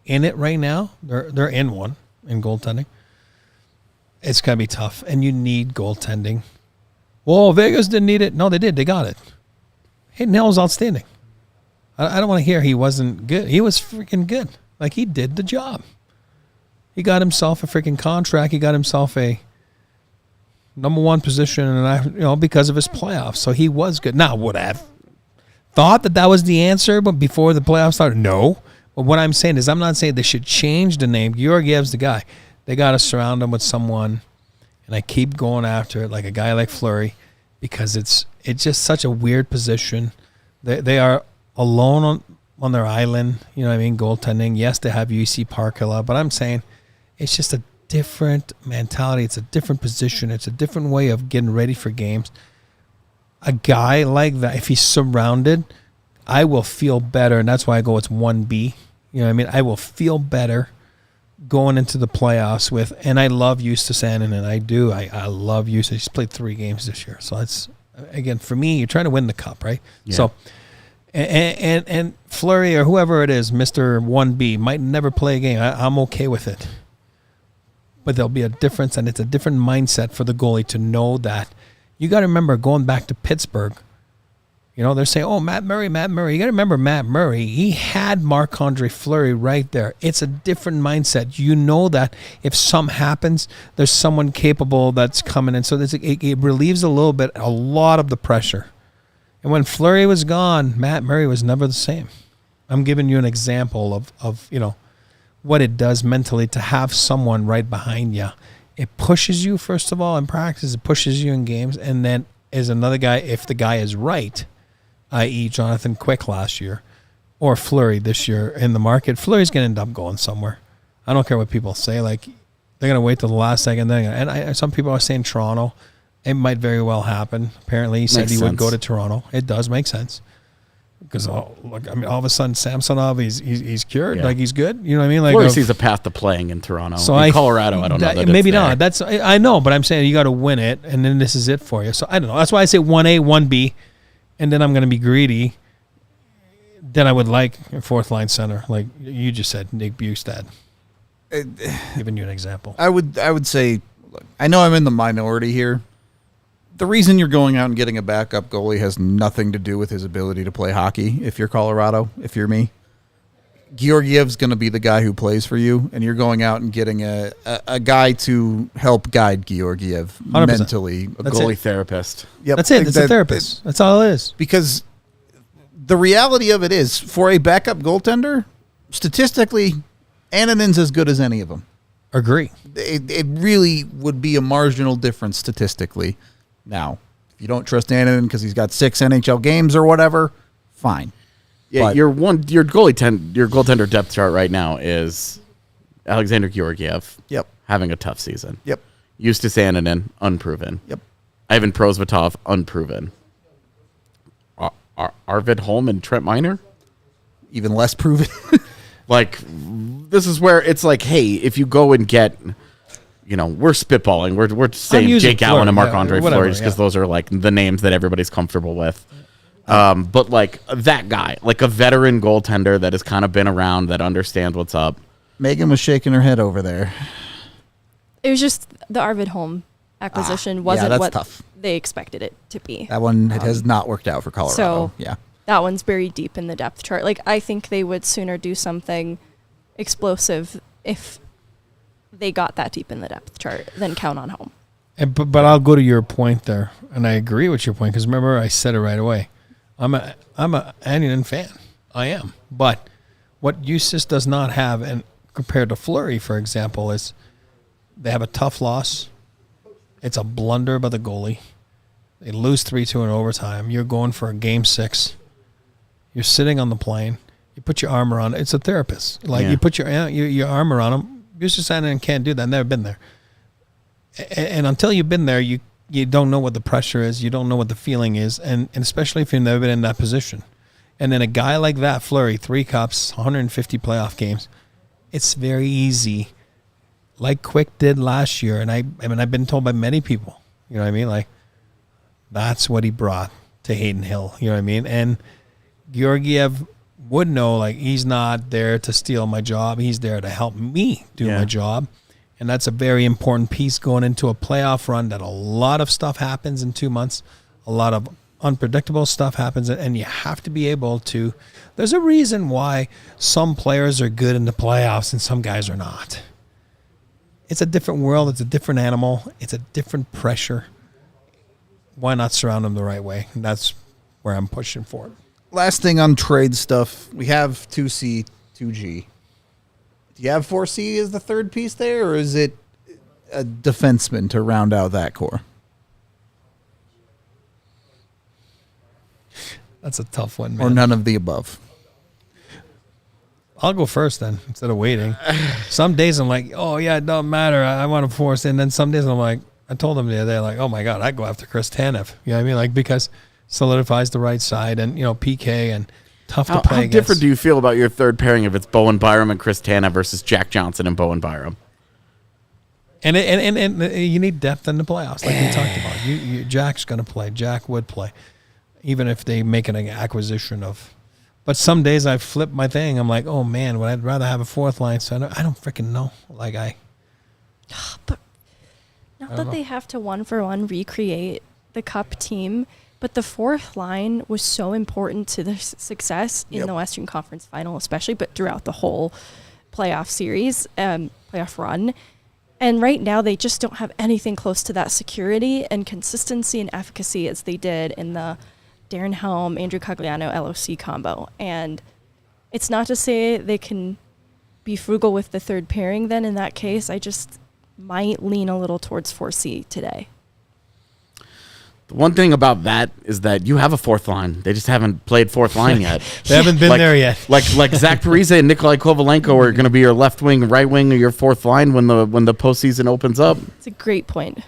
in it right now, they're in one in goaltending. It's gonna be tough, and you need goaltending. Well, Vegas didn't need it. No, they did. They got it. Hayden Hill was outstanding. I don't want to hear he wasn't good. He was freaking good. He did the job. He got himself a freaking contract. He got himself a number one position, and because of his playoffs. So he was good. Now, would I have thought that was the answer, but before the playoffs started? No. But what I'm saying is, I'm not saying they should change the name. Georgiev's the guy. They got to surround him with someone, and I keep going after it, like a guy like Fleury, because it's just such a weird position. They are alone on their island. You know what I mean? Goaltending. Yes, they have UC Parkilla, but I'm saying it's just a different mentality. It's a different position. It's a different way of getting ready for games. A guy like that, if he's surrounded, I will feel better, and that's why I go it's 1B. You know what I mean? I will feel better going into the playoffs with, and I love Justus Annunen. I do. I love Justus. He's played 3 games this year. So it's, again, for me, you're trying to win the cup, right? Yeah. So, and Fleury or whoever it is, Mr. 1B, might never play a game. I'm okay with it. But there'll be a difference, and it's a different mindset for the goalie to know that. You got to remember going back to Pittsburgh. They're saying, oh, Matt Murray. You got to remember Matt Murray. He had Marc-Andre Fleury right there. It's a different mindset. You know that if something happens, there's someone capable that's coming in. So it relieves a lot of the pressure. And when Fleury was gone, Matt Murray was never the same. I'm giving you an example of what it does mentally to have someone right behind you. It pushes you, first of all, in practice. It pushes you in games. And then is another guy, if the guy is right, i.e. Jonathan Quick last year, or Fleury this year in the market, Fleury's going to end up going somewhere. I don't care what people say. They're going to wait till the last second. Some people are saying Toronto. It might very well happen. Apparently, he said he would go to Toronto. It does make sense. Because all of a sudden, Samsonov, he's cured. Yeah. He's good. You know what I mean? Fleury sees a path to playing in Toronto. So in Colorado, I don't know. That maybe it's not. there. I know, but I'm saying you got to win it, and then this is it for you. So I don't know. That's why I say 1A, 1B, and then I'm going to be greedy. Then I would like a fourth line center, like you just said, Nick Bjugstad. Giving you an example. I would say, look, I know I'm in the minority here. The reason you're going out and getting a backup goalie has nothing to do with his ability to play hockey. If you're Colorado, if you're me, Georgiev's going to be the guy who plays for you, and you're going out and getting a guy to help guide Georgiev 100%. mentally. A goalie therapist. Yep. That's it. It's a therapist. That's all it is. Because the reality of it is, for a backup goaltender, statistically, Annanen's as good as any of them. Agree. It really would be a marginal difference statistically. Now, if you don't trust Annunen because he's got 6 NHL games or whatever, fine. Yeah, your goaltender depth chart right now is Alexander Georgiev. Yep. Having a tough season. Yep. Justus Annunen, unproven. Yep. Ivan Prosvetov, unproven. Arvid Holm and Trent Miner? Even less proven. This is where it's like, hey, if you go and get, we're spitballing. We're saying Jake Allen and Marc-Andre Fleury just because those are the names that everybody's comfortable with. But that guy, a veteran goaltender that has kind of been around, that understands what's up. Megan was shaking her head over there. It was just the Arvid Holm acquisition wasn't that's what tough. they expected it to be. That one has not worked out for Colorado. So yeah, that one's buried deep in the depth chart. I think they would sooner do something explosive if they got that deep in the depth chart, then count on home. But I'll go to your point there, and I agree with your point because remember I said it right away. I'm a Anion fan. I am. But what USIS does not have, and compared to Fleury, for example, is they have a tough loss. It's a blunder by the goalie. They lose 3-2 in overtime. You're going for a game 6. You're sitting on the plane. You put your arm around it. It's a therapist. You put your arm around them. USIS Anion can't do that. I've never been there. And until you've been there, you don't know what the pressure is. You don't know what the feeling is, and especially if you've never been in that position. And then a guy like that, Fleury, 3 cups, 150 playoff games, it's very easy, like Quick did last year. And I've been told by many people, you know what I mean? Like, that's what he brought to Hayden Hill, you know what I mean? And Georgiev would know, like, he's not there to steal my job. He's there to help me do my job. And that's a very important piece going into a playoff run, that a lot of stuff happens in 2 months. A lot of unpredictable stuff happens, and you have to be able to. There's a reason why some players are good in the playoffs and some guys are not. It's a different world. It's a different animal. It's a different pressure. Why not surround them the right way? And that's where I'm pushing for it. Last thing on trade stuff, we have 2C, 2G. Do you have 4C as the third piece there, or is it a defenseman to round out that core? That's a tough one, man. Or none of the above? I'll go first then, instead of waiting. Some days I'm like, oh, yeah, it doesn't matter. I want to force it. And then some days I'm like, I told them the other day, like, oh, my God, I'd go after Chris Tanev. You know what I mean? Like, because solidifies the right side and, PK and tough to play How against. different do you feel about your third pairing if it's Bowen Byram and Chris Tanev versus Jack Johnson and Bowen Byram? And you need depth in the playoffs, like we talked about. Jack's going to play. Jack would play, even if they make an acquisition of. But some days I flip my thing. I'm like, oh, man, I'd rather have a fourth line center. I don't freaking know. But not that they have to one-for-one recreate the Cup team, but the fourth line was so important to their success in the Western Conference Final, especially, but throughout the whole playoff series, playoff run. And right now, they just don't have anything close to that security and consistency and efficacy as they did in the Darren Helm, Andrew Cogliano, LOC combo. And it's not to say they can be frugal with the third pairing then in that case. I just might lean a little towards 4C today. The one thing about that is that you have a fourth line. They just haven't played fourth line yet. They haven't been there yet. Like Zach Parise and Nikolai Kovalenko are going to be your left wing, right wing, or your fourth line when the postseason opens up. It's a great point.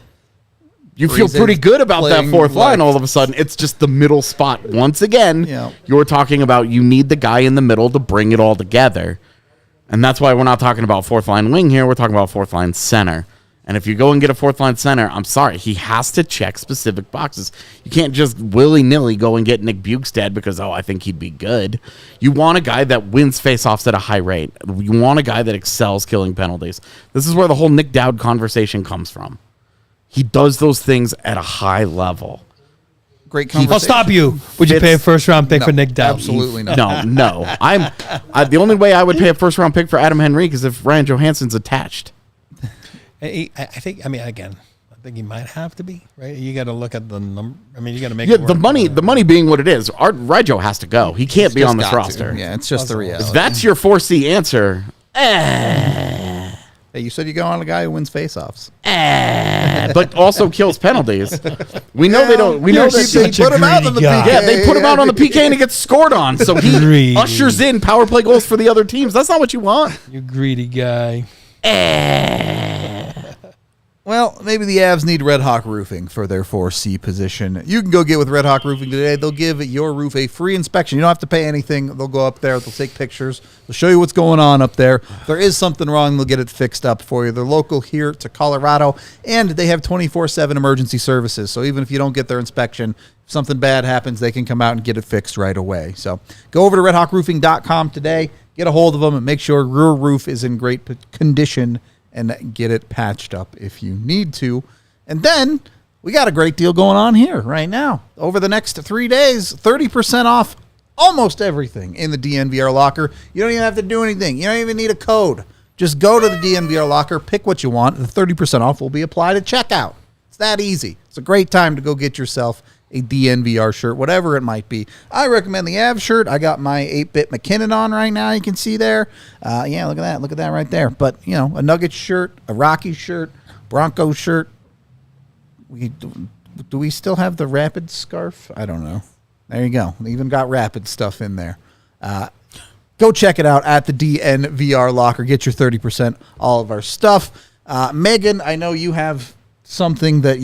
You feel pretty good about that fourth line all of a sudden. It's just the middle spot. Once again, you're talking about you need the guy in the middle to bring it all together. And that's why we're not talking about fourth line wing here. We're talking about fourth line center. And if you go and get a fourth line center, I'm sorry, he has to check specific boxes. You can't just willy-nilly go and get Nick Bjugstad because, I think he'd be good. You want a guy that wins faceoffs at a high rate. You want a guy that excels killing penalties. This is where the whole Nick Dowd conversation comes from. He does those things at a high level. Great conversation. I'll stop you. Would you pay a first-round pick for Nick Dowd? Absolutely not. No. The only way I would pay a first-round pick for Adam Henrique is if Ryan Johansson's attached. I think he might have to be, right? You got to look at the number. I mean, you got to make it work. The money being what it is. Rijo has to go. He can't be on this roster. Yeah, it's just the reality. If that's your 4C answer. Hey, you said you go on a guy who wins faceoffs. But also kills penalties. We know they don't. We know that they put him out on the PK. Yeah, they put him out on the PK and he gets scored on. So he ushers in power play goals for the other teams. That's not what you want. You greedy guy. Well, maybe the Avs need Red Hawk Roofing for their 4C position. You can go get with Red Hawk Roofing today. They'll give your roof a free inspection. You don't have to pay anything. They'll go up there. They'll take pictures. They'll show you what's going on up there. If there is something wrong, they'll get it fixed up for you. They're local here to Colorado, and they have 24/7 emergency services. So even if you don't get their inspection, if something bad happens, they can come out and get it fixed right away. So go over to redhawkroofing.com today. Get a hold of them and make sure your roof is in great condition and get it patched up if you need to. And then we got a great deal going on here right now. Over the next 3 days, 30% off almost everything in the DNVR locker. You don't even have to do anything. You don't even need a code. Just go to the DNVR locker, pick what you want, and the 30% off will be applied at checkout. It's that easy. It's a great time to go get yourself a DNVR shirt, whatever it might be. I recommend the Avs shirt. I got my 8-bit McKinnon on right now. You can see there. Yeah, look at that. Look at that right there. But, you know, a Nuggets shirt, a Rockies shirt, Broncos shirt. Do we still have the Rapid scarf? I don't know. There you go. They even got Rapid stuff in there. Go check it out at the DNVR locker. Get your 30% all of our stuff. Megan, I know you have something that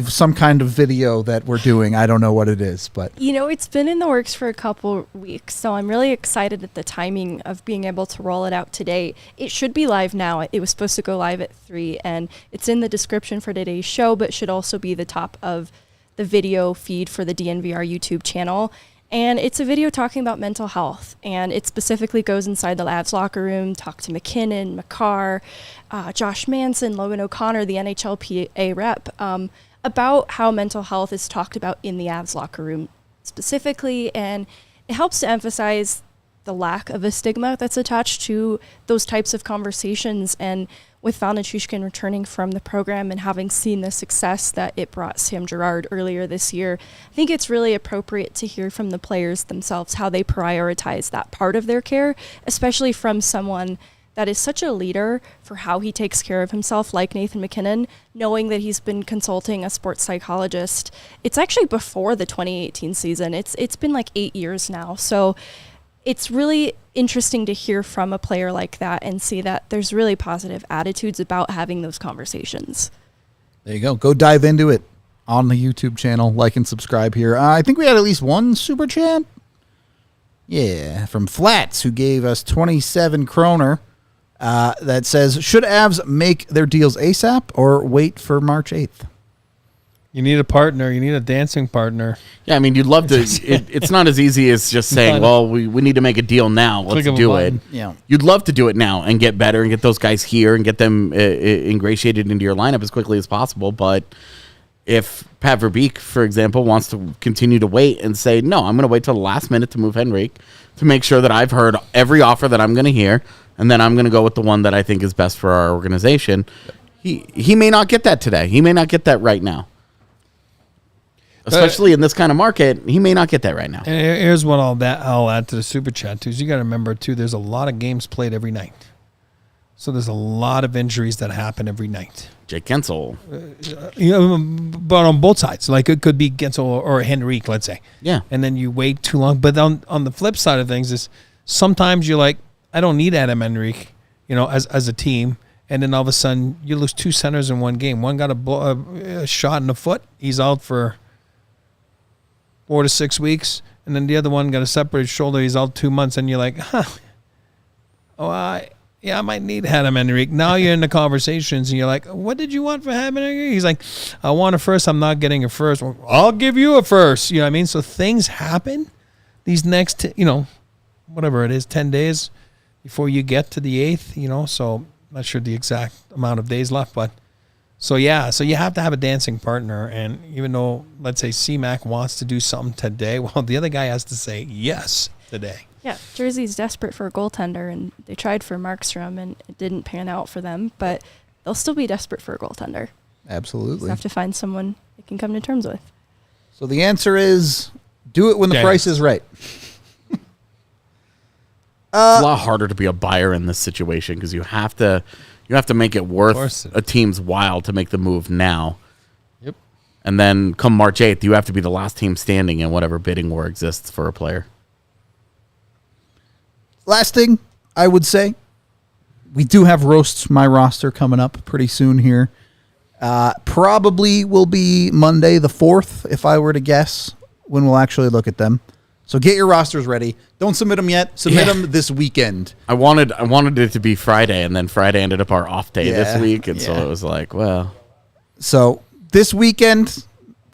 some kind of video that we're doing. I don't know what it is, but you know, it's been in the works for a couple weeks, so I'm really excited at the timing of being able to roll it out today. It should be live now. It was supposed to go live at 3, and it's in the description for today's show, but should also be the top of the video feed for the DNVR YouTube channel. And it's a video talking about mental health, and it specifically goes inside the Avs locker room, talk to McKinnon, Makar, Josh Manson, Logan O'Connor, the NHLPA rep, about how mental health is talked about in the Avs locker room specifically, and it helps to emphasize the lack of a stigma that's attached to those types of conversations. And with Val Nichushkin returning from the program and having seen the success that it brought Sam Girard earlier this year, I think it's really appropriate to hear from the players themselves how they prioritize that part of their care, especially from someone that is such a leader for how he takes care of himself, like Nathan McKinnon, knowing that he's been consulting a sports psychologist. It's actually before the 2018 season. It's been like 8 years now. So it's really interesting to hear from a player like that and see that there's really positive attitudes about having those conversations. there you go. Go dive into it on the YouTube channel. Like and subscribe here. I think we had at least one super chat. Yeah, from Flats, who gave us 27 kroner. That says, should Avs make their deals ASAP or wait for March 8th? You need a partner. You need a dancing partner. Yeah, I mean, you'd love to. It's not as easy as just saying, well, we need to make a deal now. Let's do it. Yeah. You'd love to do it now and get better and get those guys here and get them ingratiated into your lineup as quickly as possible. But if Pat Verbeek, for example, wants to continue to wait and say, no, I'm going to wait till the last minute to move Henrique to make sure that I've heard every offer that I'm going to hear, and then I'm going to go with the one that I think is best for our organization. He may not get that today. He may not get that right now. Especially in this kind of market, he may not get that right now. And here's what I'll add to the super chat, too. Is you got to remember, too, there's a lot of games played every night. So there's a lot of injuries that happen every night. Jake Guentzel. But on both sides. Like, it could be Guentzel or Henrique, let's say. Yeah. And then you wait too long. But on the flip side of things is sometimes you're like, I don't need Adam Henrique, as a team. And then all of a sudden, you lose two centers in one game. One got a shot in the foot. He's out for 4 to 6 weeks. And then the other one got a separated shoulder. He's out 2 months. And you're like, I might need Adam Henrique. Now you're in the conversations. And you're like, what did you want for Adam Henrique? He's like, I want a first. I'm not getting a first. Well, I'll give you a first. You know what I mean? So things happen these next, whatever it is, 10 days before you get to the 8th, so I'm not sure the exact amount of days left, but so you have to have a dancing partner. And even though, let's say, CMAC wants to do something today, well, the other guy has to say yes today. Yeah, Jersey's desperate for a goaltender, and they tried for Markstrom, and it didn't pan out for them, but they'll still be desperate for a goaltender. Absolutely. Just have to find someone they can come to terms with. So the answer is, do it when the price is right. It's a lot harder to be a buyer in this situation because you have to make it worth a team's while to make the move now. Yep. And then come March 8th, you have to be the last team standing in whatever bidding war exists for a player. Last thing I would say, we do have Roast My Roster coming up pretty soon here. Probably will be Monday the 4th, if I were to guess, when we'll actually look at them. So get your rosters ready. Don't submit them yet. Submit them this weekend. I wanted it to be Friday, and then Friday ended up our off day this week, and so it was like, well. So this weekend,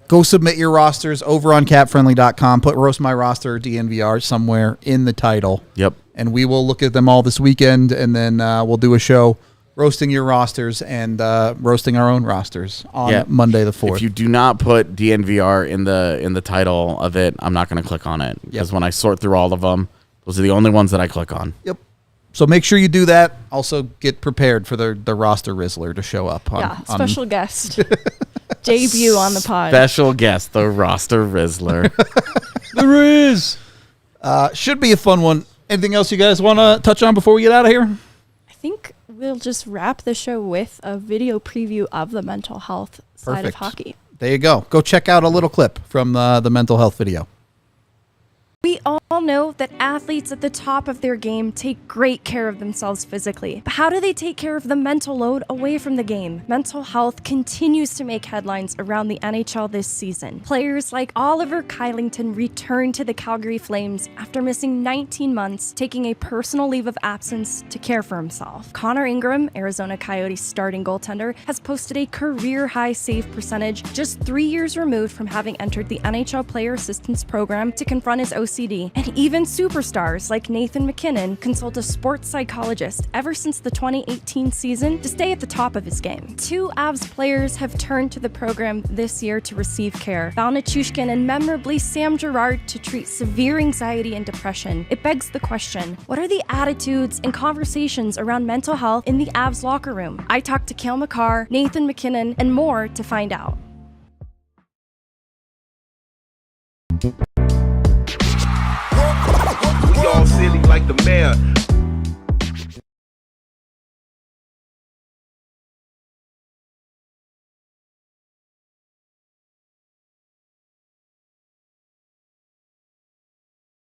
go submit your rosters over on capfriendly.com. Put Roast My Roster DNVR somewhere in the title. Yep. And we will look at them all this weekend, and then we'll do a show roasting your rosters and roasting our own rosters on Monday the 4th. If you do not put DNVR in the title of it, I'm not going to click on it. Because when I sort through all of them, those are the only ones that I click on. Yep. So make sure you do that. Also, get prepared for the roster Rizzler to show up. Special guest. Debut on the pod. Special guest, the roster Rizzler. The Riz. Should be a fun one. Anything else you guys want to touch on before we get out of here? I think we'll just wrap the show with a video preview of the mental health side of hockey. There you go. Go check out a little clip from the mental health video. We all know that athletes at the top of their game take great care of themselves physically. But how do they take care of the mental load away from the game? Mental health continues to make headlines around the NHL this season. Players like Oliver Kylington returned to the Calgary Flames after missing 19 months, taking a personal leave of absence to care for himself. Connor Ingram, Arizona Coyotes starting goaltender, has posted a career-high save percentage just 3 years removed from having entered the NHL Player Assistance Program to confront his OCD. And even superstars like Nathan McKinnon consult a sports psychologist ever since the 2018 season to stay at the top of his game. 2 Avs players have turned to the program this year to receive care. Val Nichushkin and memorably Sam Girard to treat severe anxiety and depression. It begs the question, what are the attitudes and conversations around mental health in the Avs locker room? I talked to Cale Makar, Nathan McKinnon, and more to find out. We all silly like the mayor.